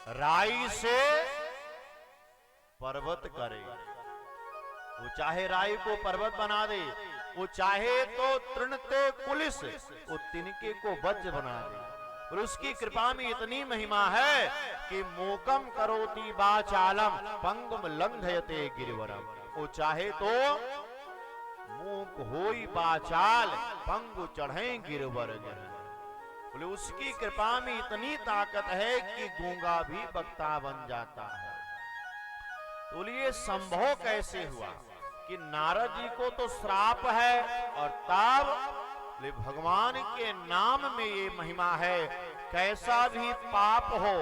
S3: राई से पर्वत करे, वो चाहे राई को पर्वत बना दे, वो चाहे तो तृणते कुलिस, वो तिनके को वज्र बना दे। और उसकी कृपा में इतनी महिमा है कि मोकम करोति वाचालम पंगुम लंघयते गिरिवरम। वो चाहे तो मूक होई वाचाल, पंगु चढ़े गिरवर। बोले उसकी कृपा में इतनी ताकत है कि गूंगा भी वक्ता बन जाता है। तो ये संभव कैसे हुआ कि नारद जी को तो श्राप है, और तब भगवान के नाम में ये महिमा है। कैसा भी पाप हो,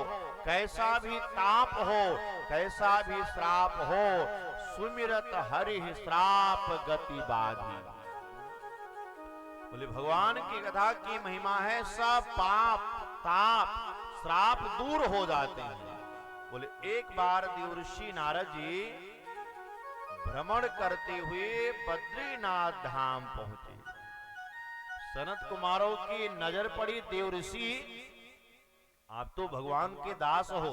S3: कैसा भी ताप हो, कैसा भी श्राप हो, सुमिरत हरि श्राप गति बाधी। बोले भगवान की कथा की महिमा है, सब पाप ताप श्राप दूर हो जाते हैं। बोले एक बार देवर्षि नारद जी भ्रमण करते हुए बद्रीनाथ धाम पहुंचे। सनत कुमारों की नजर पड़ी, देवर्षि आप तो भगवान के दास हो,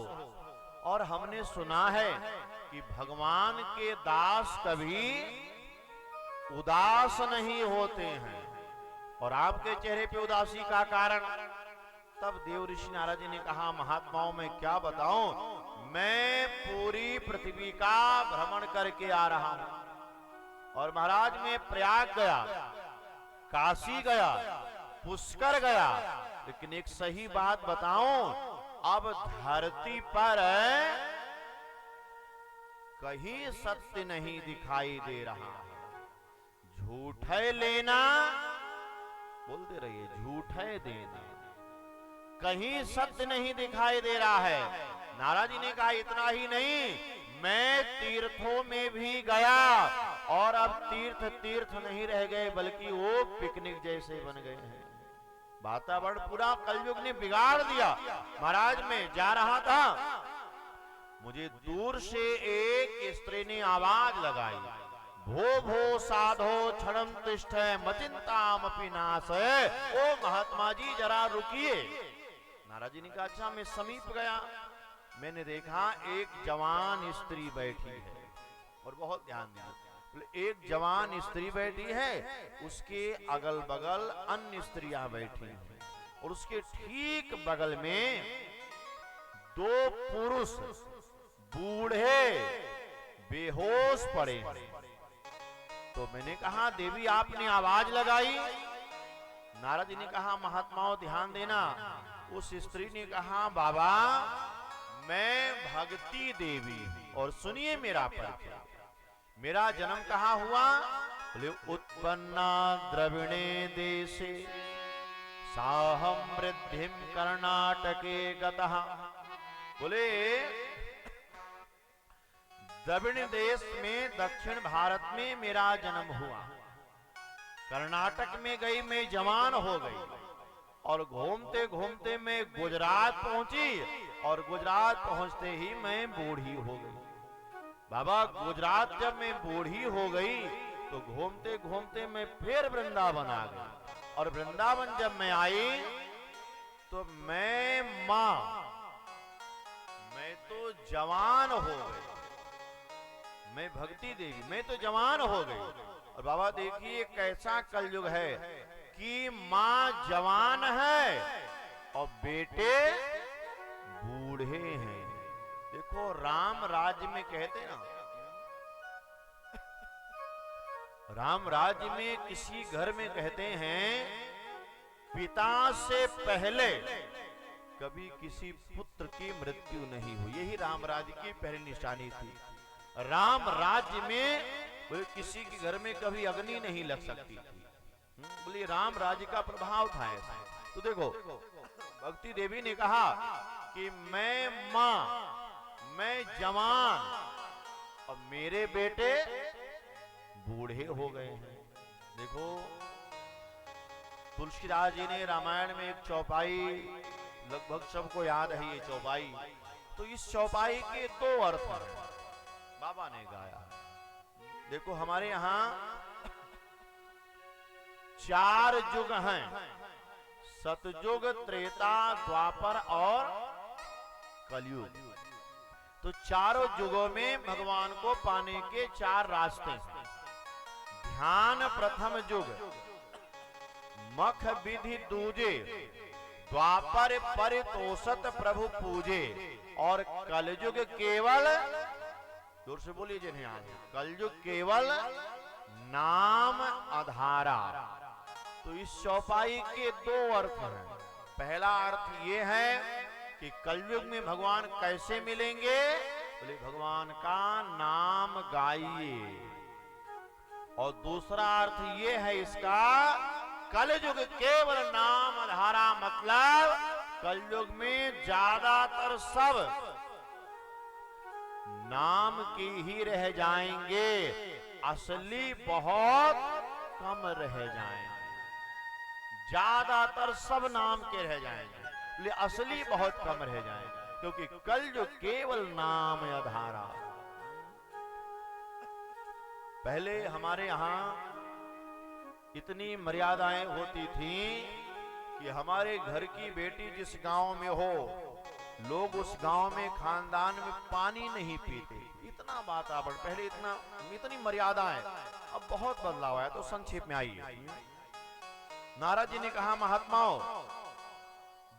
S3: और हमने सुना है कि भगवान के दास कभी उदास नहीं होते हैं, और आपके चेहरे पे उदासी का कारण। तब देवर्षि नारद जी ने कहा महात्माओं मैं क्या बताऊं, मैं पूरी पृथ्वी का भ्रमण करके आ रहा हूं, और महाराज मैं प्रयाग गया, काशी गया, पुष्कर गया, लेकिन एक सही बात बताऊं, अब धरती पर कहीं सत्य नहीं दिखाई दे रहा है। झूठ है लेना, बोलते रहिए, झूठ है देना, कहीं सत्य नहीं दिखाई दे रहा है। नारद जी ने कहा इतना ही नहीं, मैं तीर्थों में भी गया, और अब तीर्थ तीर्थ नहीं रह गए, बल्कि वो पिकनिक जैसे बन गए हैं। वातावरण पूरा कलयुग ने बिगाड़ दिया। महाराज मैं जा रहा था, मुझे दूर से एक स्त्री ने आवाज लगाई, भो भो साधो क्षणम तिष्ठ मचिंताम अपि नाश। ओ महात्मा जी जरा रुकिए। नारद जी ने कहा अच्छा। मैं समीप गया, मैंने देखा एक जवान स्त्री बैठी है, और बहुत ध्यान दिया, एक जवान स्त्री बैठी है, उसके अगल बगल अन्य स्त्रियां बैठी हैं, और उसके ठीक बगल में 2 पुरुष बूढ़े बेहोश पड़े हैं। तो मैंने कहा देवी आपने आवाज लगाई। नारद जी ने कहा महात्माओं ध्यान देना। उस स्त्री ने कहा बाबा मैं भक्ति देवी, और सुनिए मेरा परिचय, मेरा जन्म कहाँ हुआ? बोले उत्पन्ना द्रविणे देशे साहम वृद्धिम कर्नाटके गतः। बोले द्रविण देश में दक्षिण भारत में मेरा जन्म हुआ, कर्नाटक में गई मैं जवान हो गई, और घूमते घूमते मैं गुजरात पहुंची, और गुजरात पहुंचते ही मैं बूढ़ी हो गई। बाबा गुजरात जब मैं बूढ़ी हो गई तो घूमते घूमते मैं फिर वृंदावन आ गई, और वृंदावन जब मैं आई तो मैं मां, मैं तो जवान हो गई, मैं भक्ति देवी, मैं तो जवान हो गई। और बाबा देखिए कैसा कलयुग है कि मां जवान है और बेटे बूढ़े हैं। देखो राम राज्य में कहते हैं ना, राम राज्य में किसी घर में कहते हैं पिता से पहले कभी किसी पुत्र की मृत्यु नहीं हुई। यही राम राज्य की पहली निशानी थी। राम राज्य में किसी के घर में कभी अग्नि नहीं लग सकती थी। बोलिए राम राज्य का प्रभाव था ऐसा। तो देखो भक्ति देवी ने कहा कि मैं मां, मैं जवान और मेरे बेटे बूढ़े हो गए हैं। देखो तुलसीदास जी ने रामायण में एक चौपाई, लगभग सबको याद है ये चौपाई, तो इस चौपाई के दो अर्थ बाबा ने गाया। देखो हमारे यहां 4 युग हैं, सतयुग, त्रेता, द्वापर और कलयुग। तो चारों युगों में भगवान को पाने के 4 रास्ते हैं। ध्यान प्रथम युग, मख विधि दूजे, द्वापर परितोषत प्रभु पूजे, और कलयुग केवल, जोर से बोलिए जिन्हें आज, कलयुग केवल नाम आधारा। तो इस चौपाई के 2 अर्थ हैं। पहला अर्थ ये है कि कलयुग में भगवान कैसे मिलेंगे, बोले भगवान का नाम गाइए। और दूसरा अर्थ ये है इसका, कलयुग केवल नाम आधारा, मतलब कलयुग में ज्यादातर सब नाम की ही रह जाएंगे, असली बहुत कम रह जाएंगे। ज्यादातर सब नाम के रह जाएंगे, लेकिन असली बहुत कम रह जाएंगे, क्योंकि कलयुग केवल नाम आधारा। पहले हमारे यहां इतनी मर्यादाएं होती थी कि हमारे घर की बेटी जिस गांव में हो, लोग उस गांव में खानदान में पानी नहीं पीते। इतना वातावरण पहले, इतनी मर्यादाएं। अब बहुत बदलाव आया। तो संक्षेप में आइए, नारद जी ने कहा महात्माओं,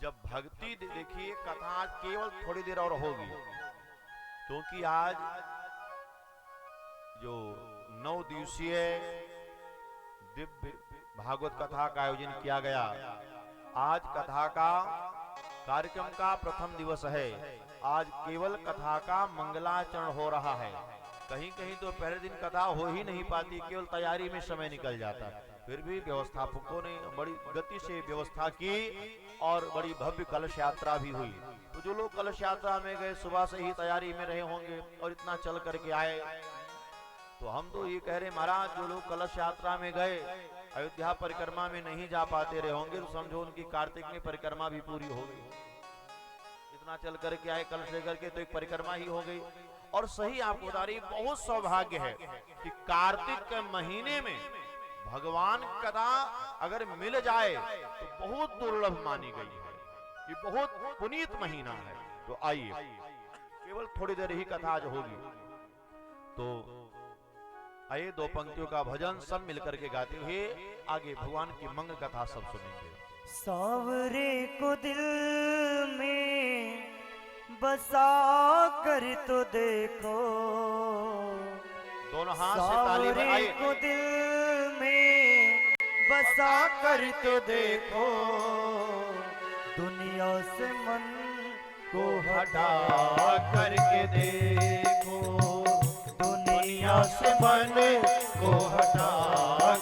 S3: जब भक्ति देखिए कथा आज केवल थोड़ी देर और होगी, क्योंकि आज जो 9 दिवसीय दिव्य भागवत कथा का आयोजन किया गया, आज कथा का कार्यक्रम का प्रथम दिवस है। आज केवल कथा का मंगलाचरण हो रहा है। कहीं कहीं तो पहले दिन कथा हो ही नहीं पाती, केवल तैयारी में समय निकल जाता है। फिर भी व्यवस्थापकों ने बड़ी गति से व्यवस्था की और बड़ी भव्य कलश यात्रा भी हुई। तो जो लोग कलश यात्रा में गए सुबह से ही तैयारी में रहे होंगे और इतना चल करके आए, तो हम तो ये कह रहे महाराज, जो लोग कलश यात्रा में गए, अयोध्या परिक्रमा में नहीं जा पाते रहे होंगे, तो समझो उनकी कार्तिक में परिक्रमा भी पूरी हो गई। इतना चल करके आए कलश लेकर के, तो एक परिक्रमा ही हो गई। और सही आपको बता रही, बहुत सौभाग्य है कि कार्तिक के महीने में भगवान कथा अगर मिल जाए तो बहुत दुर्लभ मानी गई है। ये बहुत पुनीत महीना है। तो आइए, केवल थोड़ी देर ही कथा आज होगी, तो आइए 2 पंक्तियों का भजन सब मिलकर के गाते हुए आगे भगवान की मंगल कथा सब सुनेंगे।
S1: सावरे को दिल में बसा कर तो देखो,
S3: दोनों हाथ से ताली बजाइए।
S1: सावरे को दिल में बसा कर तो देखो, दुनिया से मन को हटा करके देखो, दुनिया से मन को हटा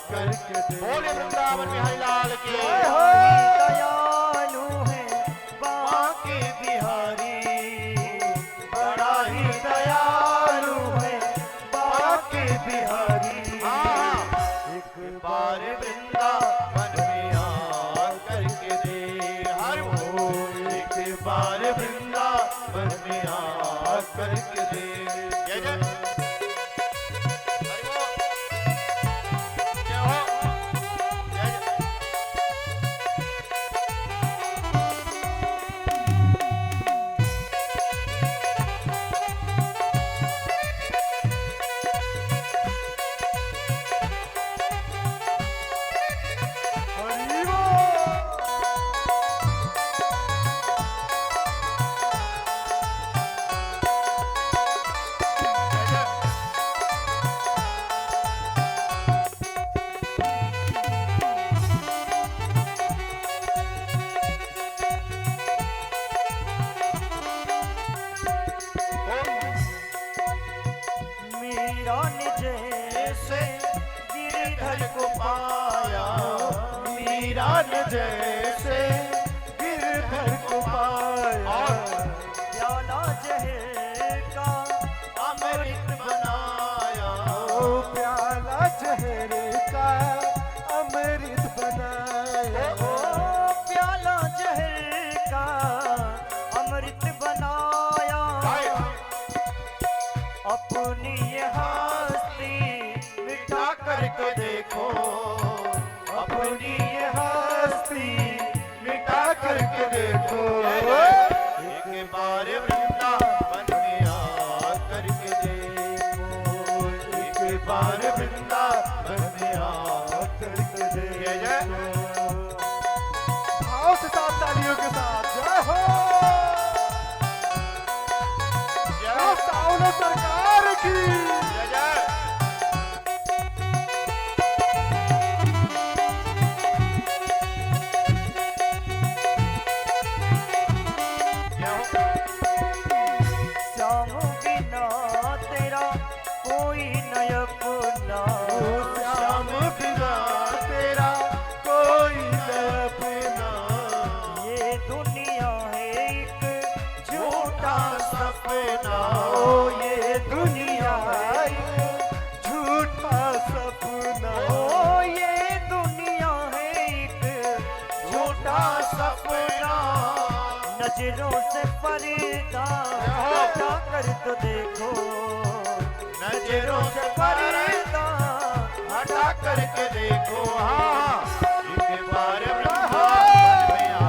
S1: करके देखो।
S3: बोले वृंदावन बिहारी लाल की।
S1: दयालु है बांके बिहारी, बड़ा ही दयालु है बांके बिहारी। एक बार वृंदावन में आ करके दे, हर बोल एक बार वृंदावन में आ करके दे।
S3: जय जय हरि बोल, जय हो, जय जय। गिरधर को पाया, मीरा ने जैसे गिरधर को पाया।
S1: प्याला जहर का
S3: अमृत बनाया,
S2: प्याला जहर का अमृत बनाया।
S1: प्याला जहर का अमृत बनाया। अपनी ये हस्ती मिटा
S3: करके देखो, अपनी ये हस्ती मिटा करके देखो। एक बार वृंदावन में आ करके देखो, एक बार वृंदावन में आ करके देखो।
S2: आओ से साथ तालियों के साथ जय हो।
S3: जय
S2: साउंड सरकार की।
S3: जय जय।
S1: श्याम बिना तेरा कोई न अपना।
S3: श्याम बिना तेरा कोई न अपना।
S1: ये दुनिया है एक
S3: झूठा सपना,
S2: ओ ये दुनिया एक झूठा सपना।
S1: ओ ये दुनिया है एक
S3: झूठा सपना।
S1: नजरों से पर्दा हटा कर तो देखो।
S3: नजरों से
S1: पर्दा
S3: हटा करके देखो। हाँ, एक बार वृंदावन में आ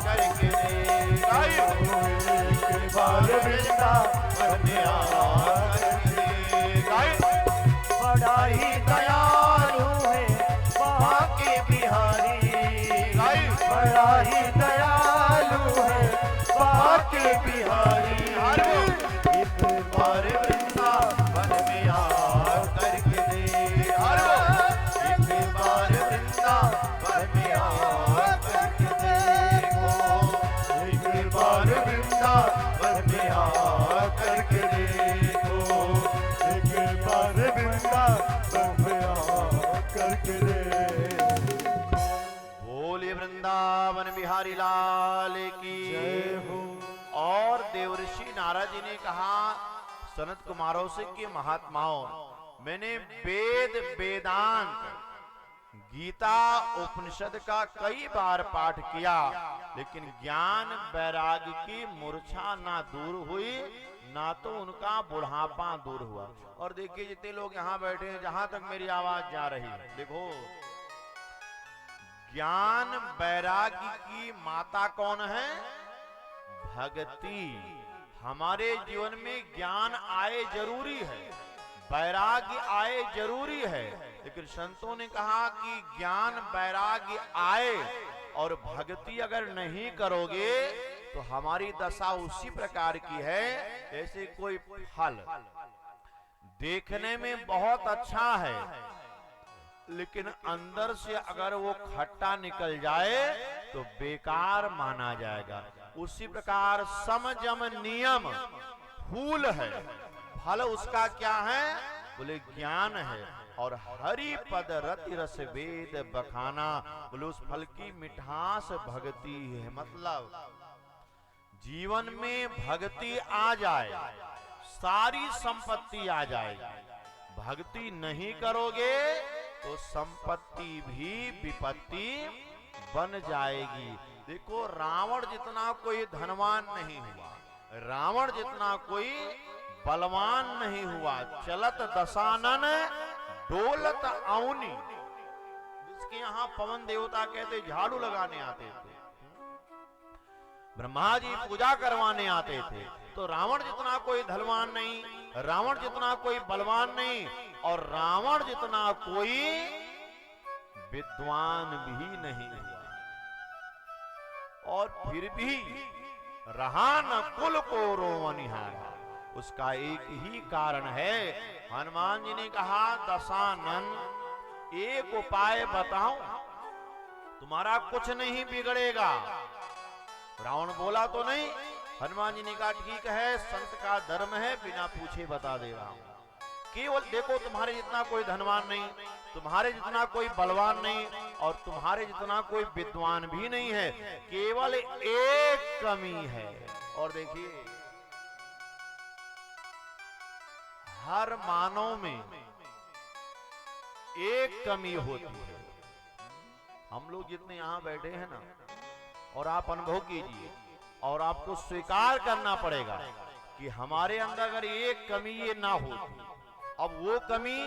S3: करके देखो, एक बार वृंदावन में आ करके देखो।
S1: बड़ा ही दयालु है वहाँ के बिहारी। बड़ा ही दयालु है वहाँ के बिहारी।
S3: एक बार वृंदावन में आ करके देखो, एक बार वृंदावन में आ करके देखो, एक बार वृंदावन में आ करके देखो,
S2: एक बार वृंदावन में आ करके देखो।
S3: बोले वृंदावन बिहारी लाल की
S2: जय हो।
S3: और देवर्षि नारद जी ने कहा, सनत कुमारों से कि महात्माओं, मैंने वेद वेदांत गीता उपनिषद का कई बार पाठ किया, लेकिन ज्ञान वैराग्य की मूर्छा ना दूर हुई, ना तो उनका बुढ़ापा दूर हुआ। और देखिए जितने लोग यहाँ बैठे हैं, जहां तक मेरी आवाज जा रही है, देखो ज्ञान वैराग्य की माता कौन है? भक्ति। हमारे जीवन में ज्ञान आए जरूरी है, वैराग्य आए जरूरी है, लेकिन संतों ने कहा कि ज्ञान वैराग्य आए और भक्ति अगर नहीं करोगे तो हमारी दशा उसी प्रकार की है जैसे कोई फल देखने में बहुत अच्छा है, लेकिन अंदर से अगर वो खट्टा निकल जाए तो बेकार माना जाएगा। उसी प्रकार समजम नियम फूल है, फल उसका क्या है? बोले ज्ञान है। और हरि पद रति रस वेद बखाना, बोले उस फल की मिठास भक्ति है। मतलब जीवन में भक्ति आ जाए, सारी संपत्ति आ जाएगी। भक्ति नहीं करोगे तो संपत्ति भी विपत्ति बन जाएगी। देखो रावण जितना कोई धनवान नहीं हुआ, रावण जितना कोई बलवान नहीं हुआ, चलत दशानन डोलत औनी, जिसके यहाँ पवन देवता कहते झाड़ू लगाने आते थे, ब्रह्मा जी पूजा करवाने आते थे। तो रावण जितना कोई धनवान नहीं, रावण जितना कोई बलवान नहीं, और रावण जितना कोई विद्वान भी नहीं हुआ। और फिर भी रहा न कुल को रोवनिहार। उसका एक ही कारण है, हनुमान जी ने कहा दशानन एक उपाय बताऊं, तुम्हारा कुछ नहीं बिगड़ेगा। रावण बोला तो नहीं, हनुमान जी ने कहा ठीक है, संत का धर्म है, बिना पूछे बता दे रहा हूं। केवल देखो तुम्हारे जितना कोई धनवान नहीं, तुम्हारे जितना कोई बलवान नहीं, और तुम्हारे जितना कोई विद्वान भी नहीं है, केवल एक कमी है। और देखिए हर मानव में एक कमी होती है। हम लोग जितने यहां बैठे हैं ना, और आप अनुभव कीजिए और आपको स्वीकार करना पड़ेगा कि हमारे अंदर अगर एक कमी ये ना होती, अब वो कमी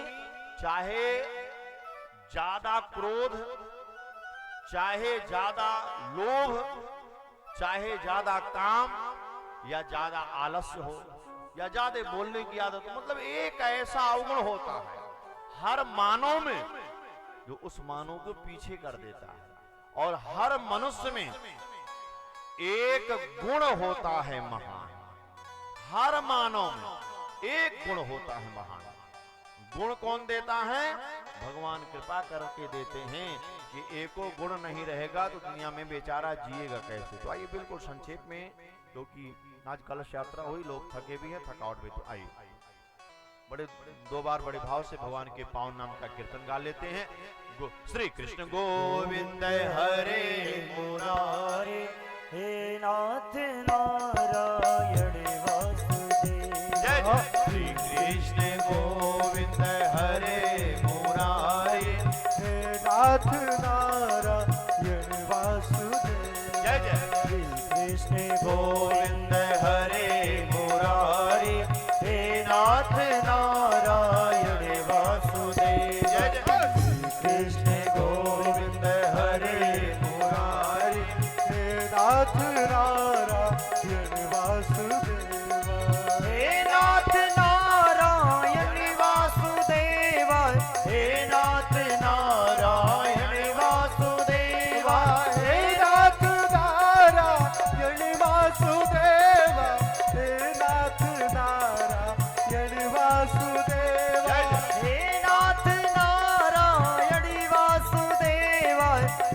S3: चाहे ज्यादा क्रोध, चाहे ज्यादा लोभ, चाहे ज्यादा काम, या ज्यादा आलस्य हो, या ज्यादा बोलने की आदत, मतलब एक ऐसा अवगुण होता है हर मानव में जो उस मानव को पीछे कर देता है। और हर मनुष्य में एक गुण होता है महान, हर मानव में एक गुण होता है महान। गुण कौन देता है? भगवान कृपा करके देते हैं कि एको गुण नहीं रहेगा तो दुनिया में बेचारा जिएगा कैसे। तो आइए बिल्कुल संक्षेप में, क्योंकि आज कलश यात्रा हुई, लोग थके भी हैं, थकावट भी। तो आइए बड़े दो बार बड़े भाव से भगवान के पावन नाम का कीर्तन गा लेते हैं। श्री कृष्ण गोविंद हरे
S1: मुरारे, हे नाथ नारायण वासुदेव।
S3: जय जय श्री कृष्ण गोविंद हरे मुरारे,
S2: हे नाथ नारायण वासुदेव।
S3: जय जय
S1: श्री कृष्ण
S3: गोविंद हरे मुरारे,
S1: हे नाथ नारायण वासुदेव।
S3: जय जय
S1: कृष्ण
S3: गोविंद हरे मुरारे,
S2: हे नाथ नारायण वासुदेव।
S1: हे नाथ नारायण वासुदेव, हे नाथ नारायण वासुदेव,
S2: हे नाथ नारायण वासुदेव। हे नाथ नारायण वासुदेव।
S1: हे नाथ नारायण वासुदेव,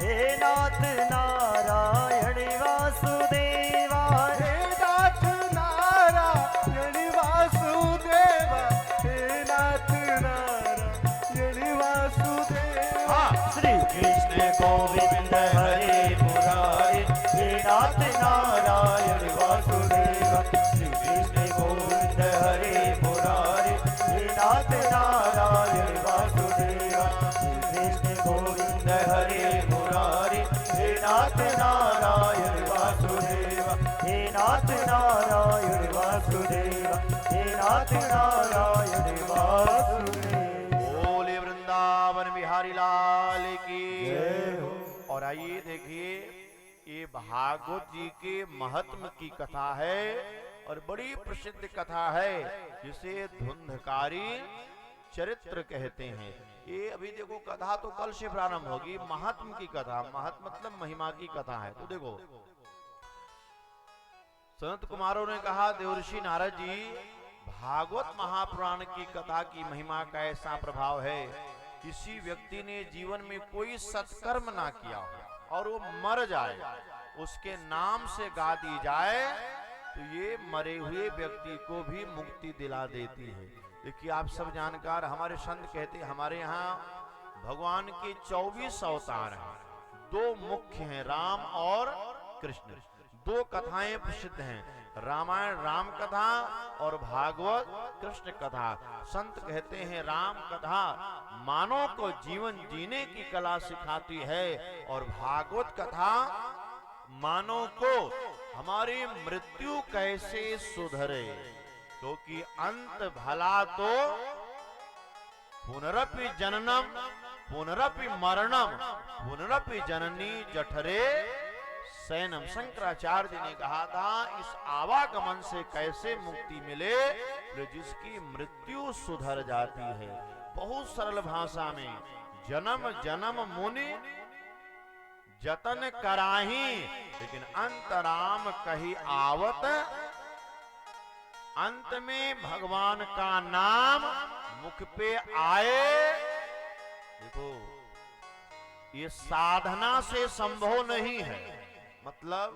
S1: हे नाथ नारायण वासुदेव।
S2: हे नाथ नारायण वासुदेव। हे नाथ नारायण वासुदेव।
S1: श्री कृष्ण गोविंद हरे मुरारे, हे नाथ नारायण वासुदेव। श्री कृष्ण गोविंद हरे मुरारे, हे नाथ नारायण वासुदेव। श्री कृष्ण गोविंद हरे मुरारे, हे नाथ नारायण वासुदेव। हे नाथ नारायण वासुदेव, हे नाथ नारायण वासुदेव।
S3: बोले वृंदावन बिहारी लाल की
S2: जय हो।
S3: और आइए देखिए, ये भागवत जी के महत्व की कथा है और बड़ी प्रसिद्ध कथा है, जिसे धुंधकारी चरित्र कहते हैं। ये अभी देखो कथा तो कल से प्रारंभ होगी, महात्म की कथा, महत्व मतलब महिमा की कथा है। तो देखो संत कुमारों ने कहा, देवर्षि नारद जी, भागवत महापुराण की कथा की महिमा का ऐसा प्रभाव है, किसी व्यक्ति ने जीवन में कोई सत्कर्म ना किया हो और वो मर जाए, उसके नाम से गा दी जाए, तो ये मरे हुए व्यक्ति को भी मुक्ति दिला देती है। देखिए आप सब जानकार, हमारे संत कहते हैं, हमारे यहाँ भगवान के 24 अवतार हैं, दो मुख्य हैं, राम और कृष्ण। दो कथाएं प्रसिद्ध हैं, रामायण राम कथा और भागवत कृष्ण कथा। संत कहते हैं राम कथा मानव को जीवन जीने की कला सिखाती है और भागवत कथा मानव को हमारी मृत्यु कैसे सुधरे, क्योंकि अंत भला तो पुनरपि जननम पुनरपि मरणम पुनरपि जननी जठरे सैनम। शंकराचार्य जी ने कहा था, इस आवागमन से कैसे मुक्ति मिले, तो जिसकी मृत्यु सुधर जाती है। बहुत सरल भाषा में, जन्म जन्म मुनि जतन कराही, लेकिन अंतराम कही आवत, अंत में भगवान का नाम मुख पे आए। देखो ये साधना से संभव नहीं है, मतलब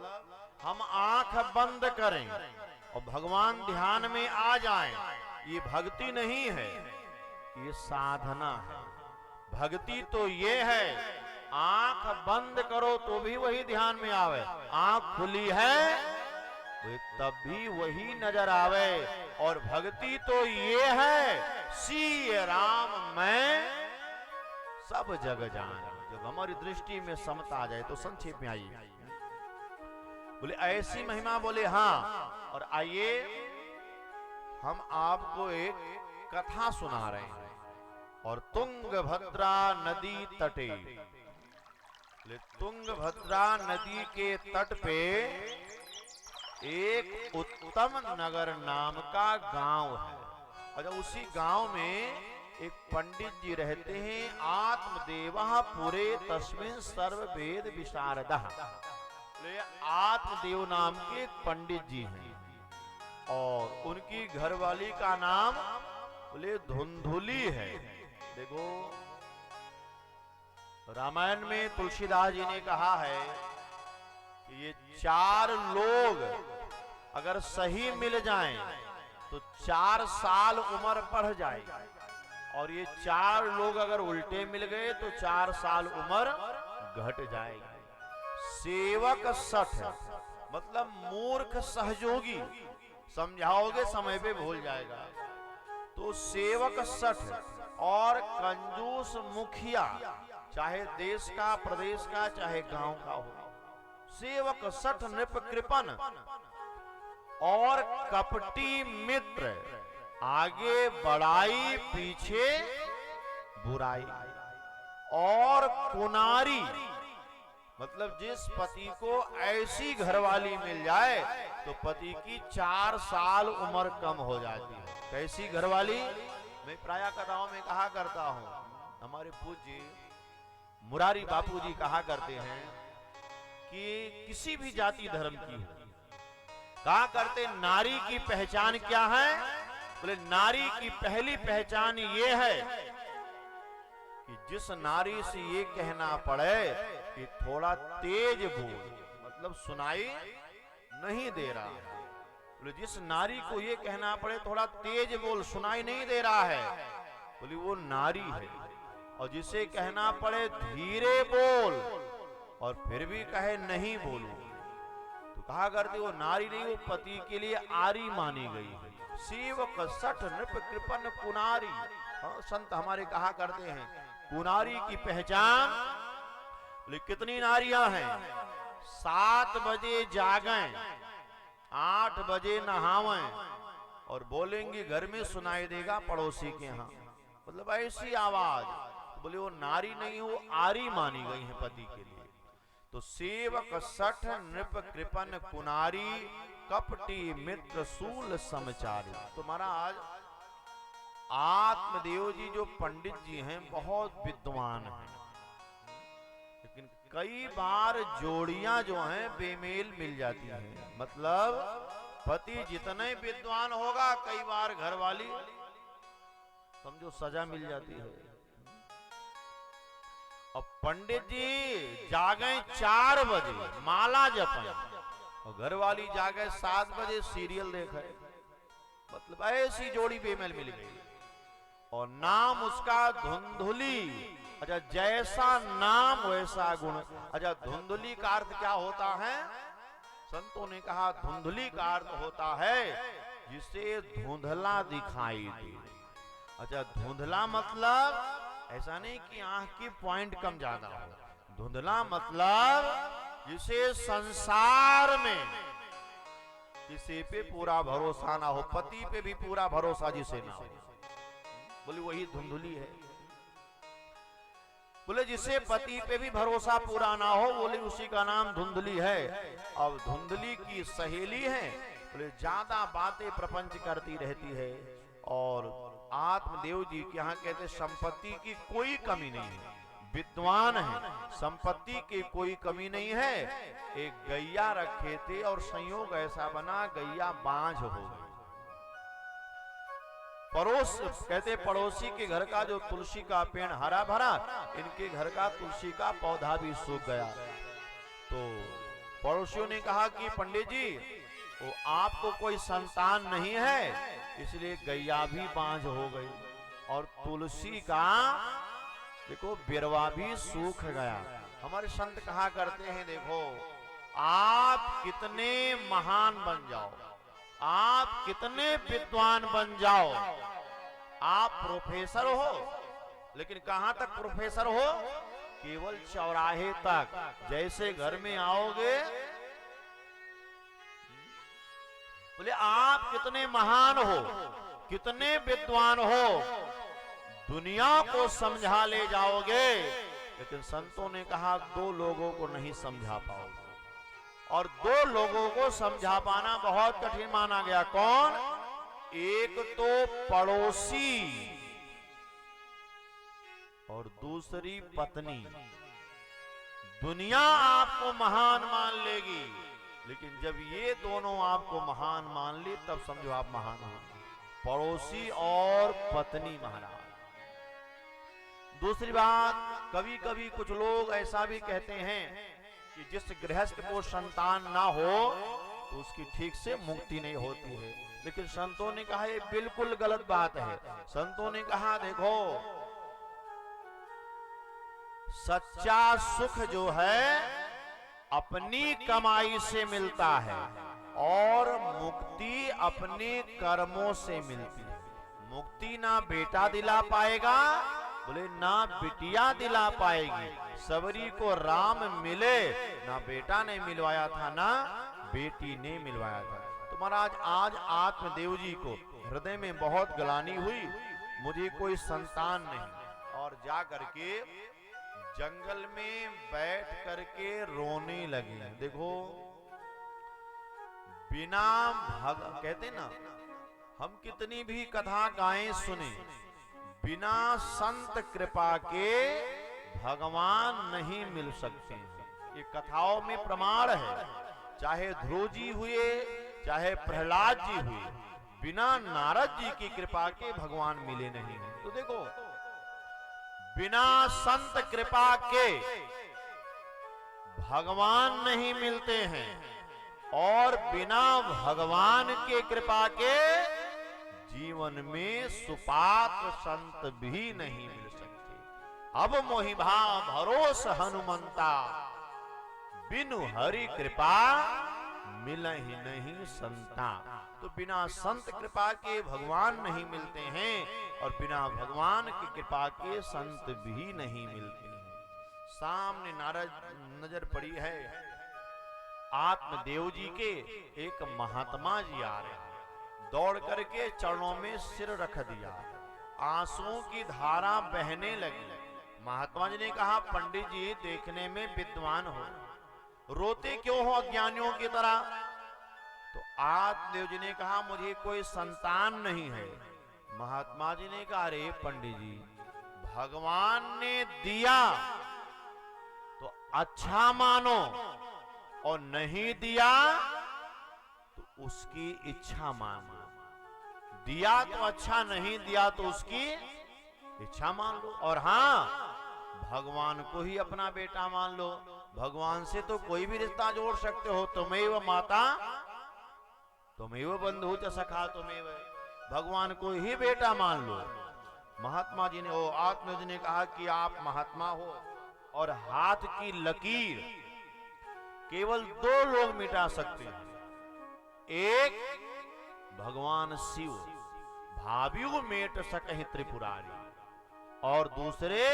S3: हम आंख बंद करें और भगवान ध्यान में आ जाएं, ये भक्ति नहीं है। ये साधना है। भक्ति तो ये है, आंख बंद करो तो भी वही ध्यान में आवे, आंख खुली है तब भी वही नजर आवे। और भक्ति तो ये है, सिय राम मैं सब जग जान। जब हमारी दृष्टि में समता आ जाए तो संक्षेप में आइए, बोले ऐसी महिमा, बोले हाँ। और आइए हम आपको एक कथा सुना रहे हैं। और तुंगभद्रा नदी तटे, तुंगभद्रा नदी के तट पे एक उत्तम नगर नाम का गांव है। अच्छा, उसी गांव में एक पंडित जी रहते हैं। आत्मदेवा पुरे तस्मिन् सर्व वेद विशारदः। आत्मदेव नाम के एक पंडित जी हैं और उनकी घरवाली का नाम बोले धुंधुली है। देखो, रामायण में तुलसीदास जी ने कहा है कि ये 4 लोग अगर सही मिल जाएं तो 4 साल उम्र बढ़ जाएगी, और ये 4 लोग अगर उल्टे मिल गए तो 4 साल उम्र घट जाएगी। सेवक 60, मतलब मूर्ख सहयोगी, समझाओगे समय पे भूल जाएगा। तो सेवक 60 और कंजूस मुखिया, चाहे देश का, प्रदेश का, चाहे गांव का हो। सेवक 60 नृप कृपन और कपटी मित्र, आगे बड़ाई पीछे बुराई। और कुनारी, मतलब जिस पति को ऐसी घरवाली मिल जाए तो पति की 4 साल उम्र कम हो जाती है। कैसी घरवाली? मैं प्रायः कथाओं में कहा करता हूं, हमारे पूज्य मुरारी बापू जी कहा करते हैं कि किसी भी जाति धर्म की हो, कहा करते नारी की पहचान क्या है? बोले नारी की पहली पहचान ये है कि जिस नारी से ये कहना पड़े कि थोड़ा तेज बोल, मतलब सुनाई नहीं दे रहा है। बोले जिस नारी को ये कहना पड़े थोड़ा तेज बोल, सुनाई नहीं दे रहा है, बोली वो नारी है। और जिसे कहना पड़े धीरे बोल और फिर भी कहे नहीं बोलू, तो कहा करती वो नारी नहीं, वो पति के लिए आरी मानी गई है। सेवक 60 नृप कृपन कुनारी। संत हमारे कहा करते हैं कुनारी की पहचान, बोले कितनी नारियां हैं? 7 बजे जागें, 8 बजे नहावें और बोलेंगी घर में सुनाई देगा पड़ोसी के यहाँ, मतलब ऐसी आवाज। तो बोले वो नारी नहीं, वो आरी मानी गई है पति के लिए। तो सेवक 60 नृप कृपन कुनारी, कपटी मित्र सूल समचारी। तो महाराज आत्मदेव जी जो पंडित जी हैं बहुत विद्वान हैं, लेकिन कई बार जोड़ियां जो हैं बेमेल मिल जाती हैं। मतलब पति जितने विद्वान होगा कई बार घरवाली समझो सजा मिल जाती है। और पंडित जी जागे 4 बजे माला जपें और घरवाली जागे 7 बजे सीरियल देखे, मतलब ऐसी जोड़ी बेमेल मिल गई। और नाम उसका धुंधुली। अच्छा, जैसा नाम वैसा गुण। अच्छा, धुंधुली का अर्थ क्या होता है? संतों ने कहा धुंधुली का अर्थ होता है जिसे धुंधला दिखाई दे। अच्छा, धुंधला मतलब ऐसा नहीं कि आंख की पॉइंट कम ज्यादा हो। धुंधला मतलब जिसे संसार में किसी पे पूरा भरोसा ना हो, पति पे भी पूरा भरोसा जिसे ना हो, बोले वही धुंधुली है। बोले जिसे पति पे भी भरोसा पूरा ना हो, बोले उसी का नाम धुंधली है। अब धुंधली की सहेली है, बोले ज्यादा बातें प्रपंच करती रहती है। और आत्मदेव जी के यहाँ कहते संपत्ति की कोई कमी नहीं है, विद्वान है, संपत्ति की कोई कमी नहीं है। एक गैया रखे थे और संयोग ऐसा बना गैया बांझ हो गई। कहते पड़ोसी के घर का जो तुलसी का पेड़ हरा भरा, इनके घर का तुलसी का पौधा भी सूख गया। तो पड़ोसियों ने कहा कि पंडित जी वो आपको कोई संतान नहीं है, इसलिए गैया भी बांझ हो गई। और तुलसी का देखो बिरवा भी सूख गया। हमारे संत कहा करते हैं, देखो आप कितने महान बन जाओ, आप कितने विद्वान बन जाओ, आप प्रोफेसर हो, लेकिन कहां तक प्रोफेसर हो? केवल चौराहे तक। जैसे घर में आओगे, बोले आप कितने महान हो, कितने विद्वान हो, दुनिया को समझा ले जाओगे, लेकिन संतों ने कहा दो लोगों को नहीं समझा पाओगे। और दो लोगों को समझा पाना बहुत कठिन माना गया। कौन? एक तो पड़ोसी और दूसरी पत्नी। दुनिया आपको महान मान लेगी, लेकिन जब ये दोनों आपको महान मान ली तब समझो आप महान हो। पड़ोसी और पत्नी महाराज। दूसरी बात, कभी कभी कुछ लोग ऐसा भी कहते हैं कि जिस गृहस्थ को संतान ना हो तो उसकी ठीक से मुक्ति नहीं होती है, लेकिन संतों ने कहा ये बिल्कुल गलत बात है। संतों ने कहा देखो सच्चा सुख जो है अपनी कमाई से मिलता है और मुक्ति अपने कर्मों से मिलती है। मुक्ति ना बेटा दिला पाएगा, बोले ना बिटिया दिला पाएगी। सबरी को राम मिले, ना बेटा ने मिलवाया था ना बेटी ने मिलवाया था। तो महाराज आज आत्मदेव जी को हृदय में बहुत ग्लानि हुई, मुझे कोई संतान नहीं, और जा करके जंगल में बैठ करके रोने लगे। देखो बिना कहते ना, हम कितनी भी कथा गाएं सुने, बिना संत कृपा के भगवान नहीं मिल सकते हैं। ये कथाओं में प्रमाण है। चाहे ध्रुव जी हुए, चाहे प्रहलाद जी हुए, बिना नारद जी की कृपा के भगवान मिले नहीं हैं। तो देखो बिना संत कृपा के भगवान नहीं मिलते हैं, और बिना भगवान के कृपा के जीवन में सुपात्र संत भी नहीं मिल सकते। अब मोहि भाव भरोस हनुमंता, बिनु हरि कृपा मिलहि नहीं संता। तो बिना संत कृपा के भगवान नहीं मिलते हैं, और बिना भगवान की कृपा के संत भी नहीं मिलते हैं। सामने नारद नजर पड़ी है, आत्मदेव जी के एक महात्मा जी आ रहे हैं, दौड़ करके चरणों में सिर रख दिया, आंसुओं की धारा बहने लगी। महात्मा जी ने कहा पंडित जी देखने में विद्वान हो, रोते क्यों हो अज्ञानियों की तरह? तो आत्मदेव जी ने कहा मुझे कोई संतान नहीं है। महात्मा जी ने कहा अरे पंडित जी भगवान ने दिया तो अच्छा मानो, और नहीं दिया तो उसकी इच्छा मानो। दिया तो अच्छा, नहीं दिया तो उसकी इच्छा मान लो। और हाँ, भगवान को ही अपना बेटा मान लो। भगवान से तो कोई भी रिश्ता जोड़ सकते हो। तुमेव माता तुमेव बंधु च सखा तुमेव, भगवान को ही बेटा मान लो। महात्मा जी ने, ओ आत्मदेव जी ने कहा कि आप महात्मा हो, और हाथ की लकीर केवल दो लोग मिटा सकते हैं। एक भगवान शिव, भावियों मेट सकहि त्रिपुरारी, और दूसरे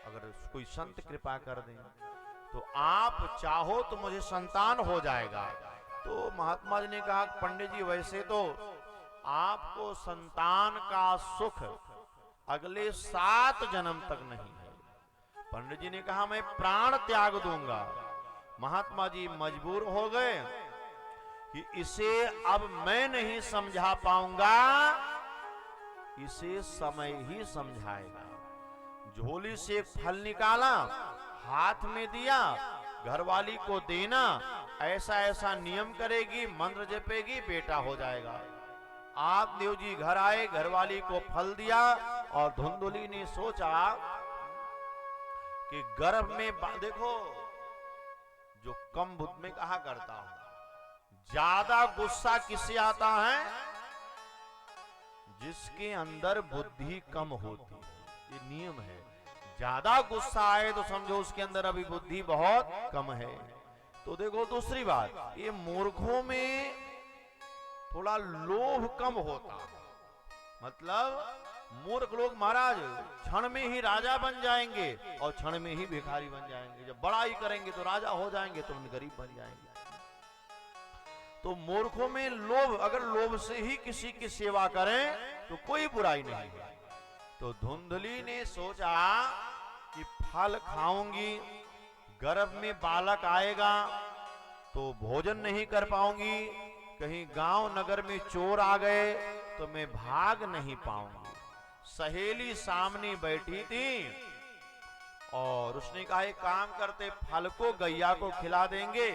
S3: अगर कोई संत कृपा कर दें तो आप चाहो तो मुझे संतान हो जाएगा। तो महात्मा जी ने कहा पंडित जी वैसे तो आपको संतान का सुख अगले 7 जन्म तक नहीं है। पंडित जी ने कहा मैं प्राण त्याग दूंगा। महात्मा जी मजबूर हो गए कि इसे अब मैं नहीं समझा पाऊंगा, इसे समय ही समझाएगा। झोली से एक फल निकाला, हाथ में दिया, घरवाली को देना, ऐसा ऐसा नियम करेगी, मंत्र जपेगी, बेटा हो जाएगा। आत्मदेव जी घर आए, घरवाली को फल दिया, और धुंधुली ने सोचा कि गर्भ में देखो जो कम बुद्ध में कहा करता हूं, ज्यादा गुस्सा किससे आता है? जिसके अंदर बुद्धि कम होती है। ये नियम है। ज्यादा गुस्सा आए तो समझो उसके अंदर अभी बुद्धि बहुत कम है। तो देखो दूसरी बात, ये मूर्खों में थोड़ा लोभ कम होता है। मतलब मूर्ख लोग महाराज क्षण में ही राजा बन जाएंगे और क्षण में ही भिखारी बन जाएंगे। जब बड़ाई करेंगे तो राजा हो जाएंगे, तुरंत गरीब बन जाएंगे। तो मूर्खों में लोभ, अगर लोभ से ही किसी की सेवा करें तो कोई बुराई नहीं है। तो धुंधली ने सोचा कि फल खाऊंगी, गर्भ में बालक आएगा तो भोजन नहीं कर पाऊंगी, कहीं गांव नगर में चोर आ गए तो मैं भाग नहीं पाऊंगी। सहेली सामने बैठी थी और उसने कहा एक काम करते, फल को गैया को खिला देंगे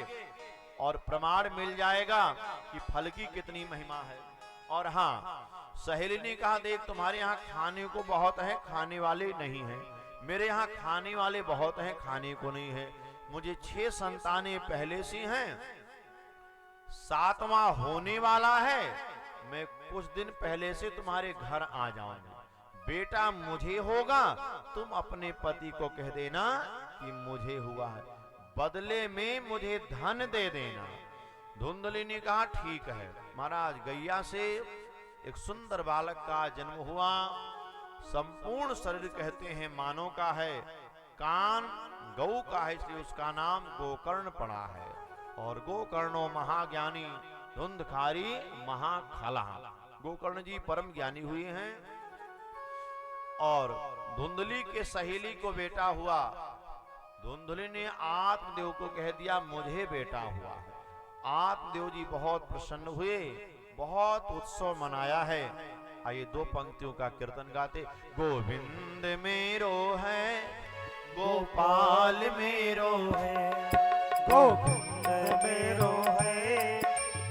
S3: और प्रमाण मिल जाएगा कि फल की कितनी महिमा है। और हाँ, सहेली ने कहा देख तुम्हारे यहाँ खाने को बहुत है, खाने वाले नहीं है। मेरे यहाँ खाने वाले बहुत हैं, खाने को नहीं है। मुझे 6 संतानें पहले से हैं, 7वां होने वाला है। मैं कुछ दिन पहले से तुम्हारे घर आ जाऊंगा। बेटा मुझे होगा, तुम अपने पति को कह देना कि मुझे हुआ है, बदले में मुझे धन दे देना। धुंधली ने कहा ठीक है। महाराज गैया से एक सुंदर बालक का जन्म हुआ। संपूर्ण शरीर कहते हैं मानव का है, कान गौ का है, इसलिए उसका नाम गोकर्ण पड़ा है। और गोकर्णो महाज्ञानी धुंधकारी महाखला। गोकर्ण जी परम ज्ञानी हुए हैं। और धुंधली के सहेली को बेटा हुआ। धुंधली ने आत्मदेव को कह दिया मुझे बेटा हुआ है। आत्मदेव जी बहुत प्रसन्न हुए, बहुत उत्सव मनाया है। आइए 2 पंक्तियों का कीर्तन गाते। गोविंद मेरो है, गोपाल मेरो है,
S1: गोविंद मेरो है,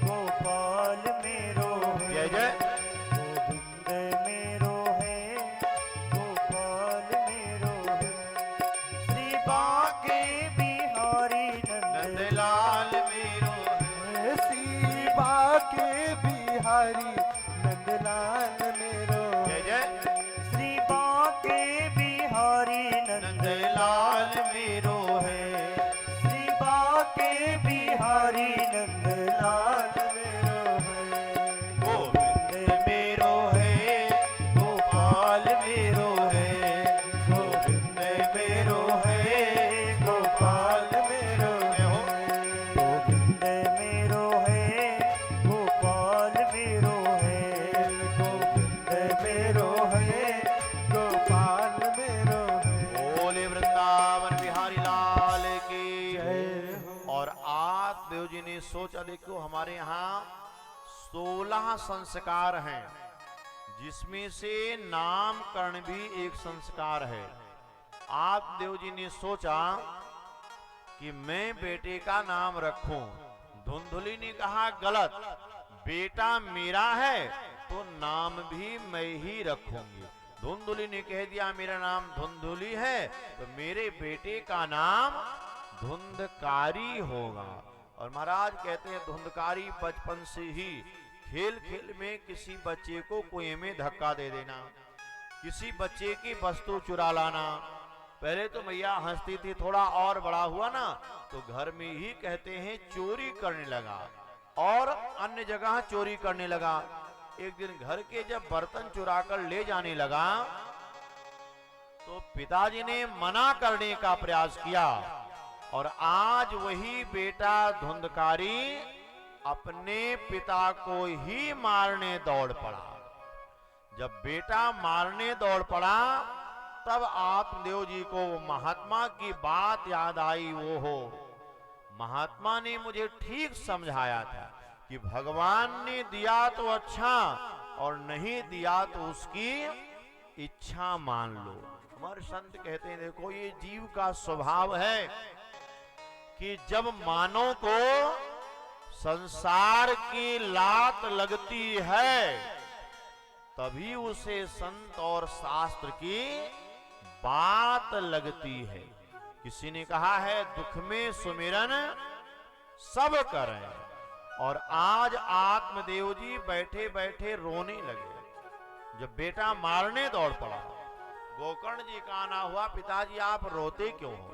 S1: गोपाल मेरो है।
S3: जय जय।
S1: गोविंद मेरो है, गोपाल मेरो है। श्री बांके बिहारी
S3: नंदलाल मेरो है,
S2: श्री बांके बिहारी नंदलाल मेरो।
S3: जय जय।
S1: श्री बांके बिहारी
S3: नंदलाल मेरो है,
S1: श्री बांके बिहारी नंदलाल मेरो है।
S3: गोविंद मेरो है, गोपाल मेरो है, गोविंद मेरो है, गोपाल मेरो है।
S1: गोविंद मेरो है, गोपाल मेरो है।
S2: गोविंद मेरो है, गोपाल मेरो है।
S3: बोले वृंदावन बिहारी लाल की
S2: जय हो।
S3: और आत्मदेव जी ने सोचा देखो हमारे यहाँ 16 संस्कार हैं, जिसमें से नामकरण भी एक संस्कार है। आत्मदेव जी ने सोचा कि मैं बेटे का नाम रखूं। धुंधली ने कहा गलत, बेटा मेरा है तो नाम भी मैं ही रखूंगी। धुंधली ने कह दिया मेरा नाम धुंधली है तो मेरे बेटे का नाम धुंधकारी होगा। और महाराज कहते हैं धुंधकारी बचपन से ही खेल खेल में किसी बच्चे को कुएं में धक्का दे देना, किसी बच्चे की वस्तु चुरा लाना। पहले तो मैया हंसती थी, थोड़ा और बड़ा हुआ ना तो घर में ही कहते हैं चोरी करने लगा और अन्य जगह चोरी करने लगा। एक दिन घर के जब बर्तन चुरा कर ले जाने लगा तो पिताजी ने मना करने का प्रयास किया और आज वही बेटा धुंधकारी अपने पिता को ही मारने दौड़ पड़ा। जब बेटा मारने दौड़ पड़ा तब आत्मदेव जी को महात्मा की बात याद आई। वो हो महात्मा ने मुझे ठीक समझाया था कि भगवान ने दिया तो अच्छा और नहीं दिया तो उसकी इच्छा मान लो। हमारे संत कहते हैं देखो ये जीव का स्वभाव है कि जब मानव को संसार की लात लगती है तभी उसे संत और शास्त्र की बात लगती है। किसी ने कहा है दुख में सुमिरन सब करें और आज आत्मदेव जी बैठे बैठे रोने लगे। जब बेटा मारने दौड़ पड़ा, गोकर्ण जी का आना हुआ, पिताजी आप रोते क्यों हो?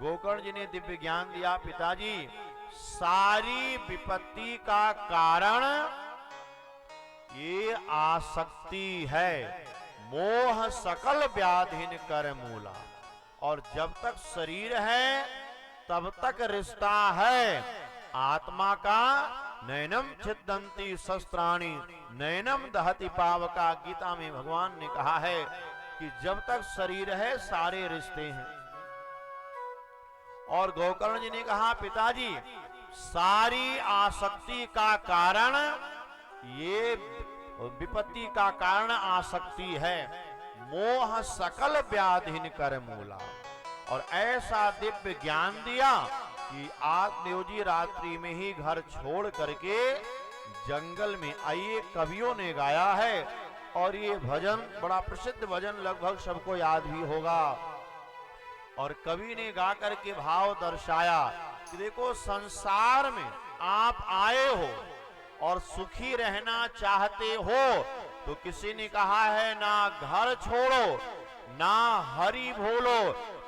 S3: गोकर्ण जी ने दिव्य ज्ञान दिया, पिताजी सारी विपत्ति का कारण ये आसक्ति है, मोह सकल व्याधिन कर मूला। और जब तक शरीर है तब तक रिश्ता है, आत्मा का नैनम छिदंती शस्त्राणी नैनम दहति पावका। गीता में भगवान ने कहा है कि जब तक शरीर है सारे रिश्ते हैं। और गोकर्ण जी ने कहा, पिताजी सारी आसक्ति का कारण, ये विपत्ति का कारण आसक्ति है, मोह सकल व्याधिन कर मूला। और ऐसा दिव्य ज्ञान दिया कि आत्मयोजी रात्रि में ही घर छोड़ करके जंगल में आइए। कवियों ने गाया है और ये भजन बड़ा प्रसिद्ध भजन, लगभग सबको याद भी होगा। और कवि ने गा करके भाव दर्शाया कि देखो, संसार में आप आए हो और सुखी रहना चाहते हो तो किसी ने कहा है ना घर छोड़ो ना हरि भूलो,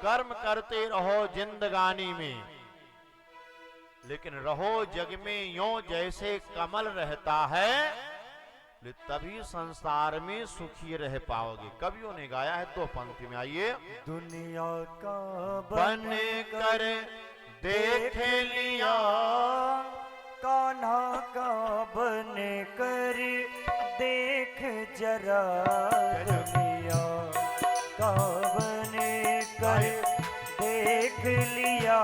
S3: कर्म करते रहो जिंदगानी में, लेकिन रहो जग में यूं जैसे कमल रहता है, तभी संसार में सुखी रह पाओगे। कवियों ने गाया है दो पंक्ति में, आइए।
S2: दुनिया का
S3: बन कर देख लिया,
S2: कान्हा का बन कर देख जरा, दुनिया का बन कर देख लिया,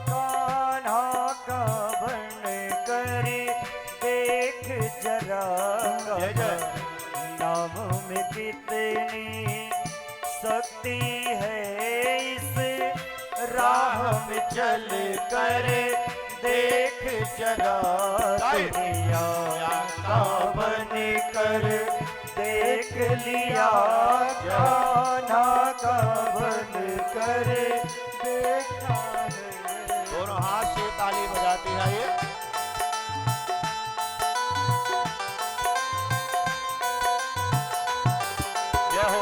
S2: कान्हा का बन कर देख जरा, नाम में कितनी शक्ति है, इस राह में चल कर देख जरा, दुनिया का बन कर देख लिया, कान्हा का बन कर देखा है।
S3: दोनों हाथ से ताली बजाती है ये। जय हो।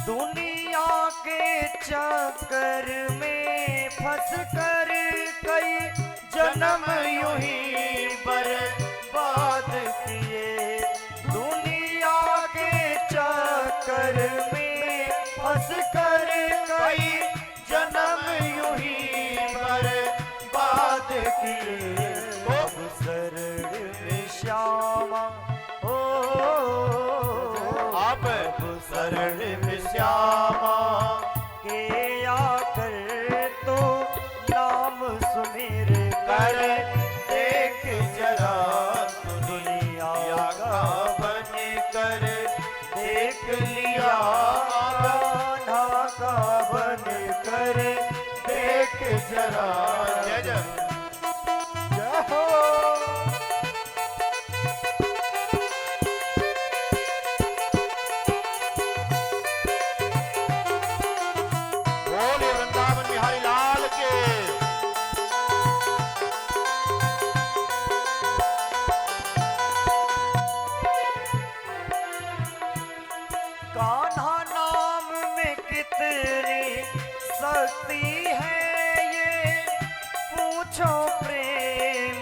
S2: दुनिया के चक्कर में फंस कर कई जन्म यूं ही बर्बाद किए, दुनिया के चक्कर में फंस कर कई जन्म यूं ही बर्बाद किए, अब शरण में श्यामा हो,
S3: आप
S2: शरण में श्यामा के आकर तो नाम सुमिर कर देख जरा, दुनिया का बन कर देख लिया, कान्हा का बन कर देख जरा।
S3: जय जय।
S2: जय हो।
S3: बोले वृंदावन बिहारी लाल के।
S2: कान्हा नाम में कितनी शक्ति है, ये पूछो प्रेम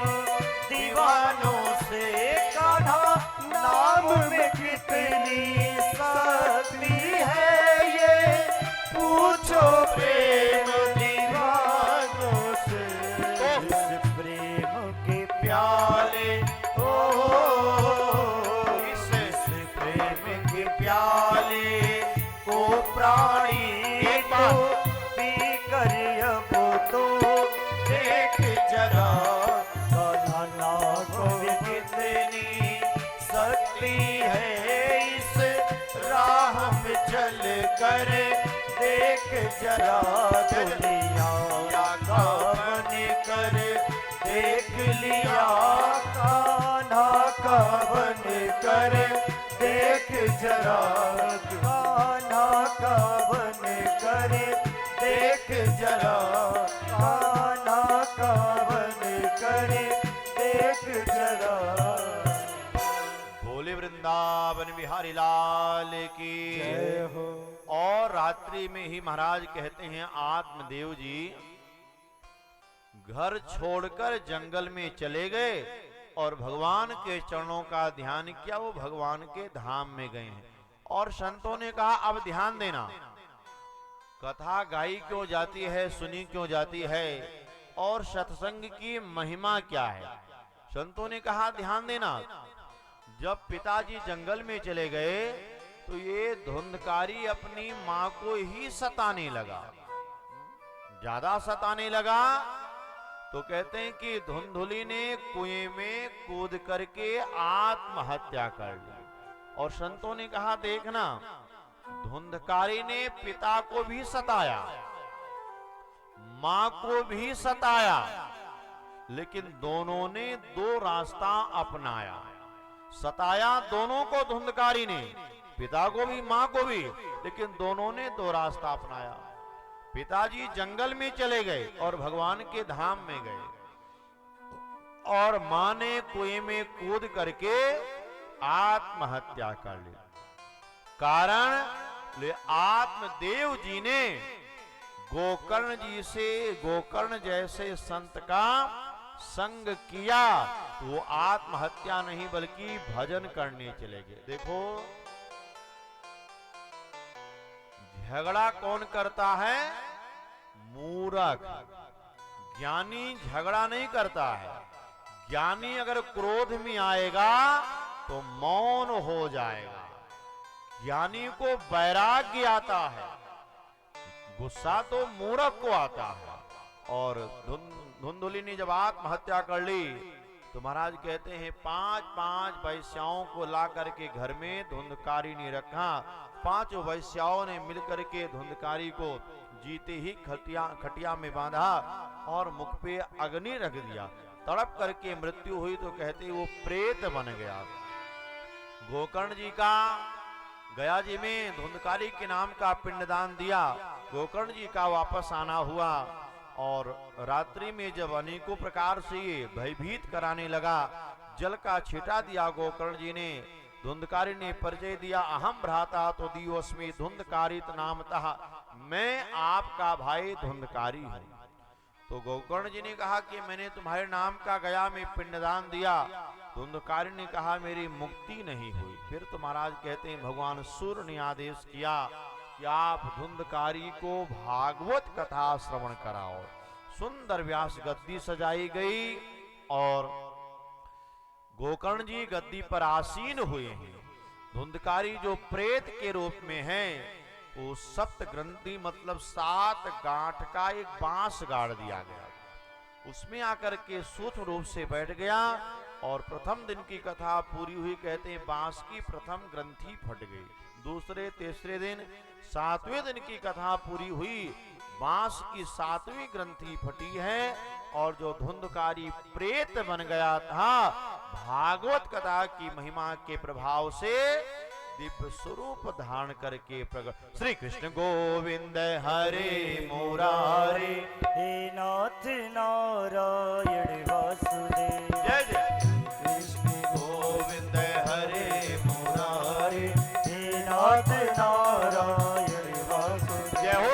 S2: दीवानों से, कान्हा नाम में कितनी शक्ति है, ये पूछो प्रेम दीवानों से, इस प्रेम के प्याले इस प्रेम के प्याले को प्राणी को पी कर अब तो देख जरा, कान्हा को कितनी शक्ति है, इस राह में चल कर देख जरा, दुनिया का बन कर देख लिया, कान्हा का बन कर देख जरा। करे देख जरा, कान्हा का वन करे देख जरा।
S3: बोले वृंदावन बिहारी लाल की
S2: जय हो।
S3: और रात्रि में ही महाराज कहते हैं आत्मदेव जी घर छोड़कर जंगल में चले गए और भगवान के चरणों का ध्यान किया। वो भगवान के धाम में गए हैं और संतों ने कहा अब ध्यान देना, कथा गाई क्यों जाती है, सुनी क्यों जाती है और सत्संग की महिमा क्या है। संतों ने कहा ध्यान देना, जब पिताजी जंगल में चले गए तो ये धुंधकारी अपनी मां को ही सताने लगा, ज्यादा सताने लगा। तो कहते हैं कि धुंधुली ने कुएं में कूद करके आत्महत्या कर ली। और संतों ने कहा देखना, धुंधकारी ने पिता को भी सताया, मां को भी सताया, लेकिन दोनों ने दो रास्ता अपनाया। सताया दोनों को धुंधकारी ने, पिता को भी मां को भी, लेकिन दोनों ने दो रास्ता अपनाया। पिताजी जंगल में चले गए और भगवान के धाम में गए, और मां ने कुएं में कूद करके आत्महत्या कर ली। कारण ले आत्मदेव जी ने गोकर्ण जी से, गोकर्ण जैसे संत का संग किया, तो वो आत्महत्या नहीं बल्कि भजन करने चले गए। देखो झगड़ा कौन करता है? मूर्ख। ज्ञानी झगड़ा नहीं करता है। ज्ञानी अगर क्रोध में आएगा तो मौन हो जाएगा। ज्ञानी को वैराग्य आता है, गुस्सा तो मूर्ख को आता है। और धुंधुली ने जब आत्महत्या कर ली तो महाराज कहते हैं 5-5 वैश्याओं को ला करके घर में धुंधकारी ने रखा। 5 वैश्याओं ने मिलकर के धुंधकारी को जीते ही खटिया में बांधा और मुख पे अग्नि रख दिया। तड़प करके मृत्यु हुई तो कहते वो प्रेत बन गया। गोकर्ण जी का गया जी में धुंधकारी के नाम का पिंडदान दिया। गोकर्ण जी का वापस आना हुआ और रात्रि में जब अनेकों प्रकार से ये भयभीत कराने लगा, जल का छींटा दिया गोकर्ण जी ने। धुंधकारी ने परिचय दिया, अहम भ्राता तो दियोस्मि धुंधकारित नामतः, मैं आपका भाई धुंधकारी हूं। तो गोकर्ण जी ने कहा कि मैंने तुम्हारे नाम का गया में पिंडदान दिया। धुंधकारी ने कहा मेरी मुक्ति नहीं हुई। फिर तो महाराज कहते हैं भगवान सूर्य ने आदेश किया कि आप धुंधकारी को भागवत कथा श्रवण कराओ। सुंदर व्यास गद्दी सजाई गई और गोकर्ण जी गद्दी पर आसीन हुए हैं। धुंधकारी जो प्रेत के रूप में है, वो सप्त ग्रंथि मतलब 7 गांठ का एक बांस गाड़ दिया गया, उसमें आकर के सूक्ष्म रूप से बैठ गया। और प्रथम दिन की कथा पूरी हुई, कहते हैं बांस की प्रथम ग्रंथि फट गई। दूसरे तीसरे दिन 7वें दिन की कथा पूरी हुई, बांस की 7वीं ग्रंथि फटी है और जो धुंधकारी प्रेत बन गया था, भागवत कथा की महिमा के प्रभाव से दिव्य स्वरूप धारण करके प्रकट। श्री कृष्ण गोविंद हरे मुरारे,
S2: हे नाथ नारायण वासुदेव।
S3: जय जय कृष्ण गोविंद हरे मुरारे,
S2: हे नाथ नारायण वासुदेव।
S3: जय हो।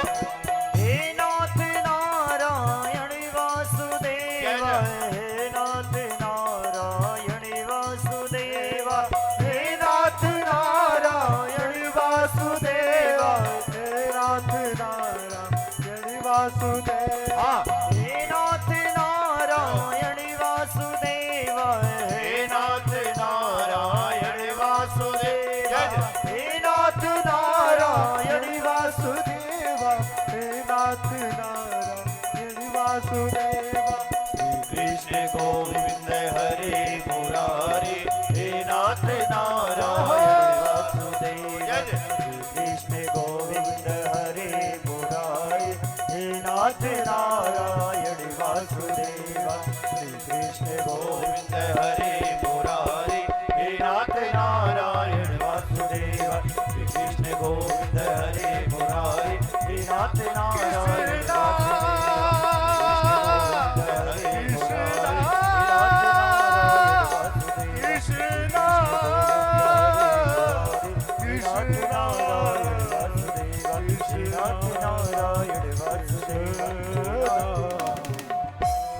S2: हे नाथ नारायण वासुदेव, हे नाथ नारायण वासुदेव, हे नाथ नारायण वासुदेव, हे नाथ नारायण वासुदेव।
S3: हाँ।
S2: हे नाथ नारायण वासुदेव,
S3: हे नाथ नारायण वासुदेव। जय जय।
S2: हे नाथ नारायण वासुदेव, हे नाथ नारायण वासुदेव।
S3: कृष्ण गोविंद हरे मुरारे, हे नाथ नारायण वासुदेव। जय जय।
S2: कृष्ण गोविंद हरे मुरारे, हे नाथ नारायण वासुदेव। श्री कृष्ण
S3: गोविंद हरे मुरारे, हे नाथ नारायण वासुदेव। श्री कृष्ण गोविंद हरे मुरारे, हे नाथ
S2: नारायण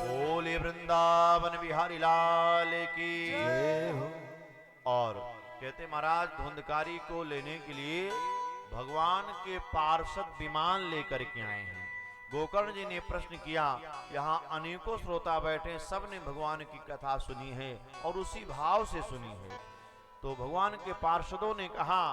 S3: बोले वृंदावन बिहारी लाल की। और कहते महाराज धुंधकारी को लेने के लिए भगवान के पार्षद विमान लेकर के आए हैं। गोकर्ण जी ने प्रश्न किया, यहाँ अनेकों श्रोता बैठे, सब ने भगवान की कथा सुनी है और उसी भाव से सुनी है। तो भगवान के पार्षदों ने कहा,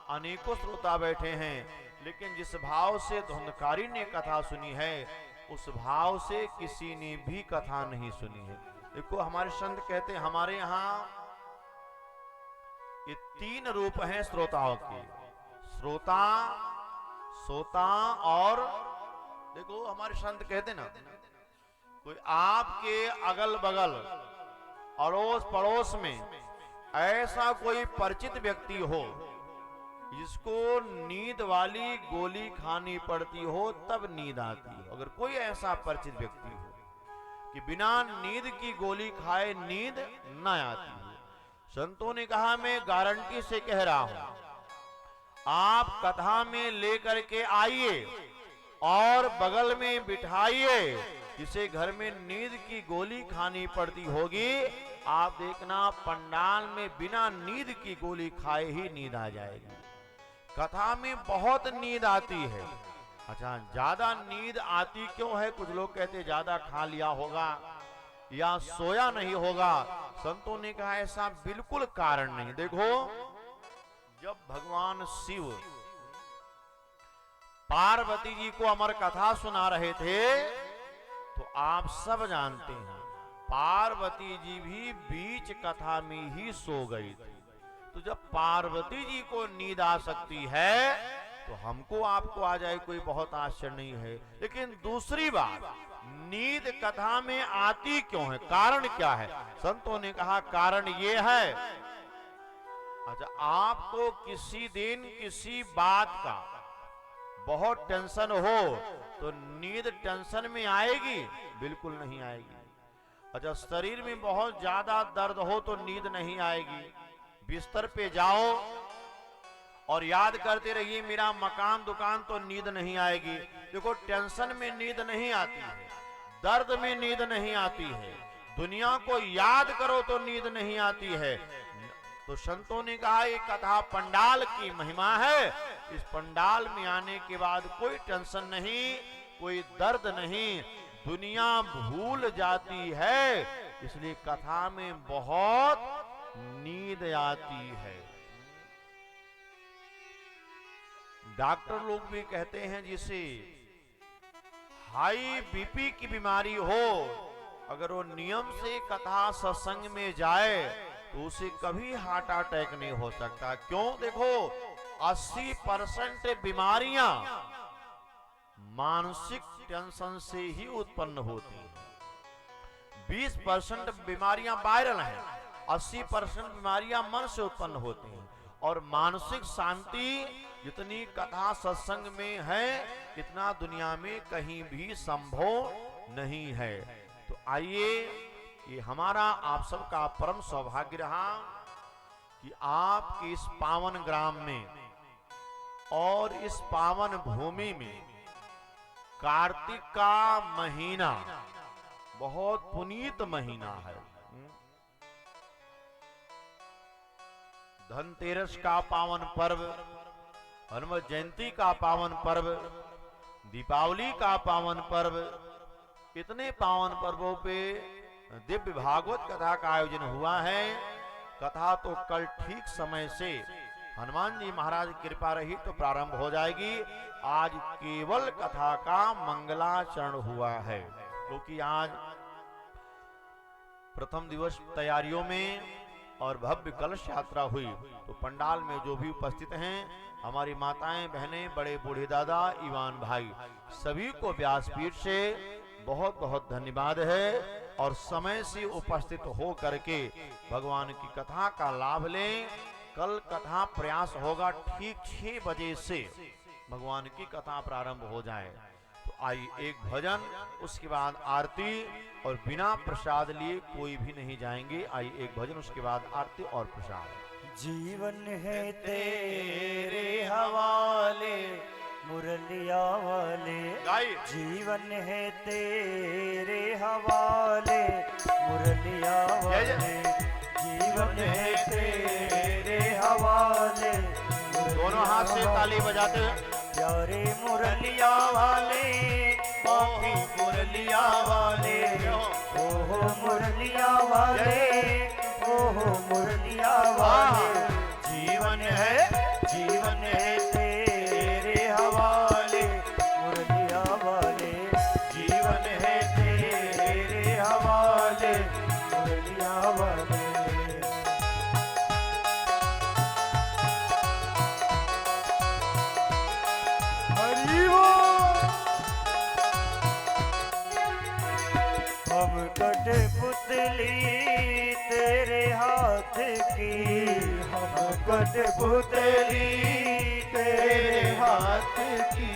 S3: अनेकों श्रोता बैठे हैं, लेकिन जिस भाव से धुंधकारी ने कथा सुनी है उस भाव से किसी ने भी कथा नहीं सुनी है। देखो हमारे संत कहते हैं, हमारे यहाँ ये 3 रूप हैं श्रोताओं के, श्रोता, सोता और देखो हमारे संत कहते ना, कोई आपके अगल बगल अड़ोस पड़ोस में ऐसा कोई परिचित व्यक्ति हो जिसको नींद वाली गोली खानी पड़ती हो तब नींद आती हो। अगर कोई ऐसा परिचित व्यक्ति हो कि बिना नींद की गोली खाए नींद न आती हो, संतों ने कहा मैं गारंटी से कह रहा हूं, आप कथा में लेकर के आइए और बगल में बिठाइए, जिसे घर में नींद की गोली खानी पड़ती होगी, आप देखना पंडाल में बिना नींद की गोली खाए ही नींद आ जाएगी। कथा में बहुत नींद आती है। अच्छा, ज्यादा नींद आती क्यों है? कुछ लोग कहते ज्यादा खा लिया होगा या सोया नहीं होगा। संतों ने कहा ऐसा बिल्कुल कारण नहीं। देखो, जब भगवान शिव पार्वती जी को अमर कथा सुना रहे थे तो आप सब जानते हैं पार्वती जी भी बीच कथा में ही सो गई थी। तो जब पार्वती जी को नींद आ सकती है तो हमको आपको आ जाए कोई बहुत आश्चर्य नहीं है। लेकिन दूसरी बात, नींद कथा में आती क्यों है? कारण क्या है? संतों ने कहा कारण ये है, अच्छा आपको किसी दिन किसी बात का बहुत टेंशन हो तो नींद टेंशन में आएगी? बिल्कुल नहीं आएगी। अच्छा, शरीर में बहुत ज्यादा दर्द हो तो नींद नहीं आएगी। बिस्तर पे जाओ और याद करते रहिए मेरा मकान दुकान तो नींद नहीं आएगी। देखो, टेंशन में नींद नहीं आती है, दर्द में नींद नहीं आती है, दुनिया को याद करो तो नींद नहीं आती है। तो संतों ने कहा ये कथा पंडाल की महिमा है। इस पंडाल में आने के बाद कोई टेंशन नहीं, कोई दर्द नहीं, दुनिया भूल जाती है। इसलिए कथा में बहुत नींद आती है। डॉक्टर लोग भी कहते हैं जिसे हाई बीपी की बीमारी हो, अगर वो नियम से कथा सत्संग में जाए तो उसे कभी हार्ट अटैक नहीं हो सकता। क्यों? देखो, 80% बीमारियां मानसिक टेंशन से ही उत्पन्न होती हैं। 20% बीमारियां वायरल हैं, 80% बीमारियां मन से उत्पन्न होती हैं। और मानसिक शांति जितनी कथा सत्संग में है इतना दुनिया में कहीं भी संभव नहीं है। तो आइए, ये हमारा आप सबका परम सौभाग्य रहा कि आपके इस पावन ग्राम में और इस पावन भूमि में कार्तिक का महीना बहुत पुनीत महीना है। धनतेरस का पावन पर्व, हनुमत जयंती का पावन पर्व, दीपावली का पावन पर्व, इतने पावन पर्वों पे दिव्य भागवत कथा का आयोजन हुआ है। कथा तो कल ठीक समय से हनुमान जी महाराज की कृपा रही तो प्रारंभ हो जाएगी। आज केवल कथा का मंगलाचरण हुआ है, क्योंकि आज प्रथम दिवस तैयारियों में और भव्य कलश यात्रा हुई। तो पंडाल में जो भी उपस्थित हैं, हमारी माताएं, बहनें, बड़े बूढ़े दादा, ईवान भाई, सभी को व्यासपीठ से बहुत बहुत धन्यवाद है। और समय से उपस्थित हो करके भगवान की कथा का लाभ लें। कल कथा प्रयास होगा ठीक 6 बजे से भगवान की कथा प्रारंभ हो जाए। तो आइए एक भजन, उसके बाद आरती, और बिना प्रसाद लिए कोई भी नहीं जाएंगे। आइए एक भजन, उसके बाद आरती और प्रसाद।
S1: जीवन है तेरे हवाले मुरलिया वाले,
S3: गाइए।
S1: जीवन है तेरे हवाले मुरलिया वाले, जीवन है तेरे हवाले।
S3: दोनों हाथ से ताली बजाते हुए,
S1: प्यारे मुरलिया वाले, बाकी मुरलिया वाले, ओहो मुरलिया वाले, ओहो मुरलिया वाले। जीवन है तेरे हवाले मुरलिया वाले, जीवन है तेरे हवाले मुरलिया वाले। हम कठपुतली तेरे हाथ की, हम कठपुतली तेरे हाथ की,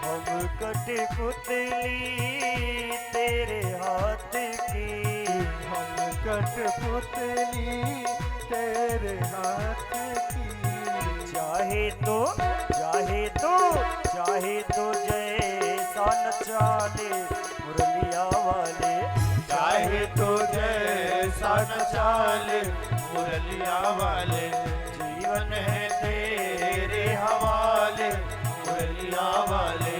S1: हम कठपुतली तेरे हाथ की, हम कठपुतली तेरे हाथ की। चाहे तो जैसा नचाले मुरलिया वाले, चाहे तो जैसा नचाले मुरलिया वाले। जीवन है तेरे हवाले मुरलिया वाले,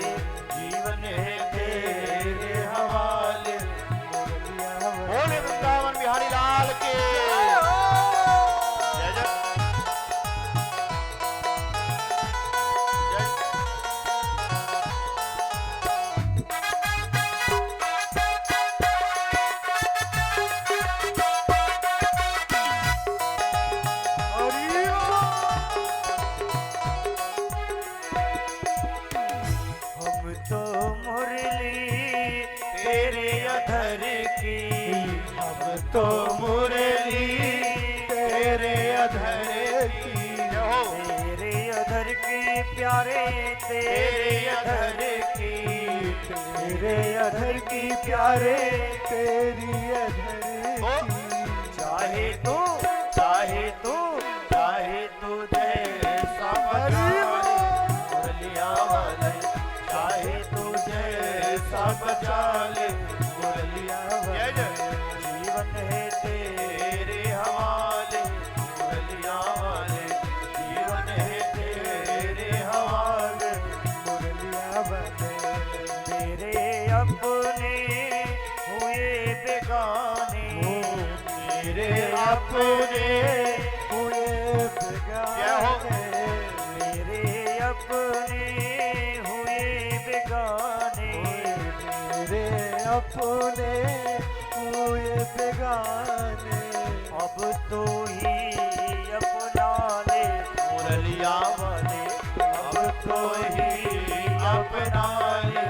S1: जीवन है तेरे हवाले मुरलिया वाले।
S3: बोले वृंदावन बिहारी लाल के जय जय।
S1: हम तो मुरली तेरे अधर की, हम तो मुरली तेरे अधर की, तेरे अधर की प्यारे, तेरे अधर की, तेरे अधर की प्यारे, तेरी अधर की। चाहे तू जैसा मुरलिया वाले, चाहे तू जैसा बचा ले मुरलिया वाले। जीवन है तेरे हवाले मुरलिया वाले, जीवन है तेरे हवाले मुरलिया वाले। तेरे अपने हुए बेगाने, मेरे अपने हुए बेगाने, मेरे अपने हुए बेगाने, मेरे अपने हुए बेगाने। अब तो ही अपना ले मुरलिया वाले, अब तो ही अपना ले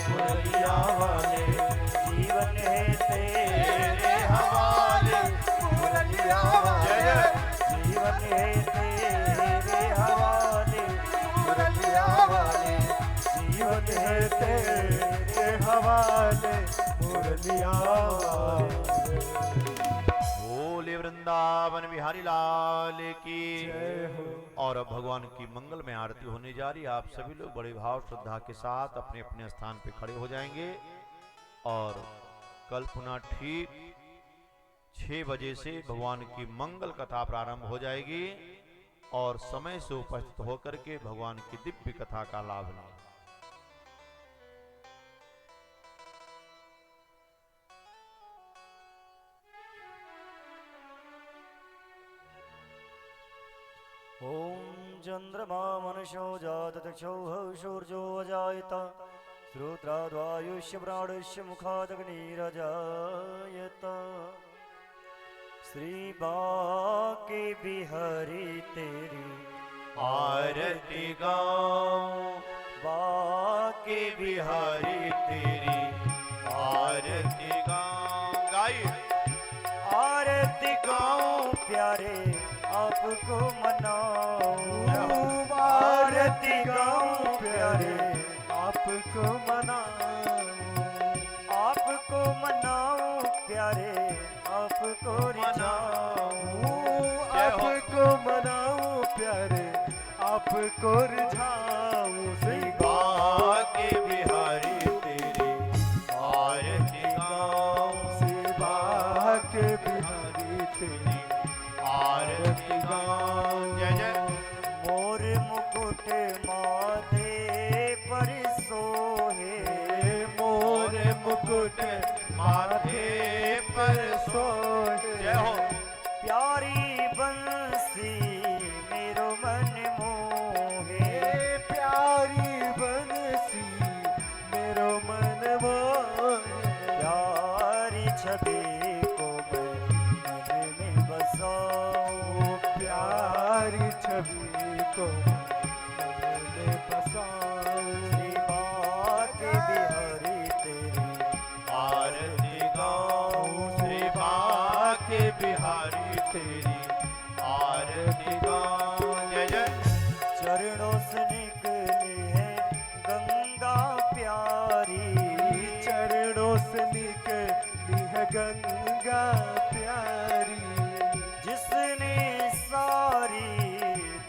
S1: मुरलिया वाले। जीवन है तेरे हवाले मुरलिया वाले, जीवन है तेरे हवाले मुरलिया वाले, जीवन है तेरे हवाले मुरलिया वाले।
S3: बोले वृंदावन बिहारी लाल की
S2: जय हो।
S3: और अब भगवान की मंगल में आरती होने जा रही है। आप सभी लोग बड़े भाव श्रद्धा के साथ अपने अपने स्थान पे खड़े हो जाएंगे और कल पुनः ठीक 6 बजे से भगवान की मंगल कथा प्रारंभ हो जाएगी और समय से उपस्थित होकर के भगवान की दिव्य कथा का लाभ लें।
S1: ओम चंद्रमा मनुष्यो जात चक्षुः सूर्यो अजायत, श्रोत्राद्वायुष्य प्राणस्य मुखादग्निरजायत। श्री बाके बिहारी तेरी
S3: आरती गाऊं,
S1: बाके
S3: बिहारी तेरी आरती गाऊं। गाइए।
S1: आरती गाऊं प्यारे आपको मनाऊं, आरती गाऊं
S2: मनाऊं,
S1: आपको मनाऊं प्यारे, आपको रिझाऊं।
S2: आपको मनाऊं प्यारे, आपको रिझाऊं।
S3: शिवा के बिहारी तेरी आरती गाऊं,
S2: शिवा के बिहारी तेरी
S3: आरती गाऊं। जय जय।
S1: मोर मुकुट माथे पर सोहे,
S2: मोर मुकुट
S3: माथे पर
S2: सोहे।
S3: जय हो।
S1: प्यारी बंसी मेरो मन मोहे,
S2: प्यारी बंसी मेरो मन मोहे।
S1: प्यारी छवि को मैं मन में बसाऊं।
S2: प्यारी छवि को मन में बसाऊं।
S1: शिवा के बिहारी तेरी
S3: आरती गाऊं, शिवा के बिहारी तेरी आरती गाऊं। जय जय।
S1: चरणों से निकली है गंगा प्यारी,
S2: चरणों से निकली है गंगा प्यारी।
S1: जिसने सारी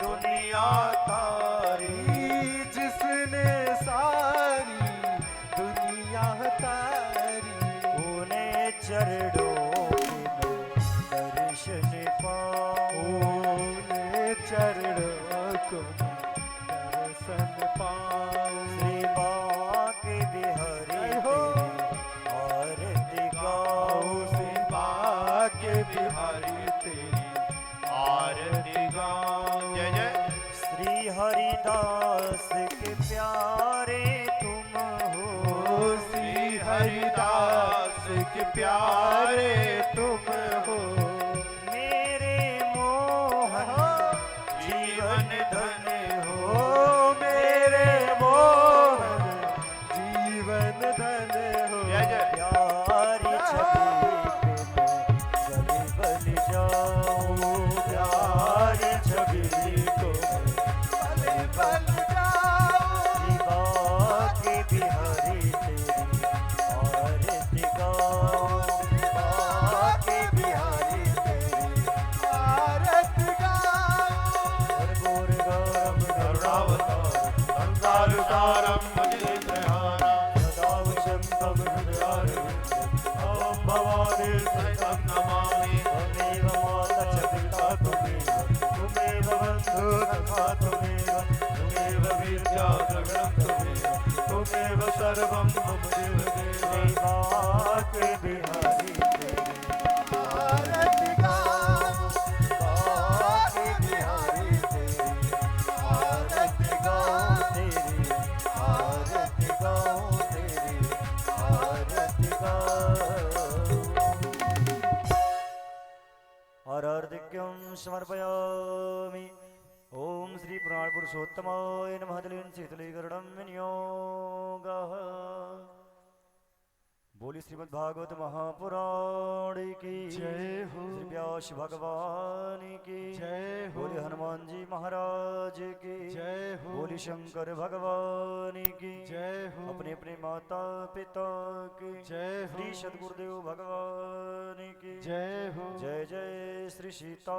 S1: दुनिया तारी,
S2: जिसने सारी दुनिया तारी।
S1: उन्हें चरणों के मैं दर्शन पाऊं।
S2: ओने चरणों को दर्शन पाऊं।
S1: शिवा के बिहारी तेरी आरती गाऊं।
S2: शिवा के बिहारी तेरी
S3: आरती गाऊं। जय जय।
S1: श्री हरिदास के प्यारे तुम हो,
S2: श्री हरिदास के प्यारे तुम हो।
S1: मेरे मोहन जीवन धन हो।
S2: मेरे मोहन जीवन धन हो।
S3: जय जय।
S1: प्यारी छवि पे मैं बलि जाऊं। प्यारी छवि को
S2: बल बल जाओ।
S1: शिवा के बिहारी तेरी आरती गाऊं। शिवा के बिहारी तेरी
S2: आरती गाओ।
S1: गोर गौरव
S3: करुणावतार संसार सारम मुझे त्रयाना
S1: सदावशंतम
S3: ओम भवानी सहितं नमामि।
S1: त्वमेव माता च पिता त्वमेव, त्वमेव बन्धु सखा त्वमेव, त्वमेव
S3: विद्या द्रविणं त्वमेव, त्वमेव सर्वं मम देवदेव।
S1: शिवा के बिहारी तेरी
S2: आरती गाओ।
S1: शिवा के बिहारी तेरी आरती गाऊं। तेरी आरती गाऊं। तेरी आरती गाऊं। आरार्धिक्यं समर्पयामि। ओम श्री पुराण पुरुषोत्तमाय नमः। दलिन शीतलीकरणं विनियोगः। बोली श्रीमद् भागवत महापुराण की
S2: जय हो।
S1: श्री व्यास भगवान की
S2: जय हो।
S1: बोली हनुमान जी महाराज की
S2: जय हो।
S1: बोली शंकर भगवान की
S2: जय हो।
S1: अपने अपने माता पिता की
S2: जय हो।
S1: श्री सद्गुरुदेव भगवान की
S2: जय हो।
S1: जय जय श्री सीताराम।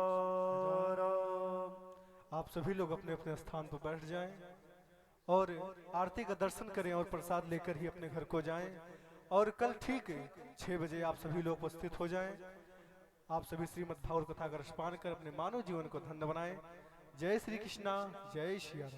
S2: आप सभी लोग अपने अपने स्थान पर बैठ जाएं और आरती का दर्शन करें और प्रसाद लेकर ही अपने घर को जाएं। और कल ठीक 6 बजे आप सभी लोग उपस्थित हो जाएं। आप सभी श्रीमद् भागवत कथा का रसपान कर अपने मानव जीवन को धन्य बनाएं। जय श्री कृष्णा, जय श्री राम।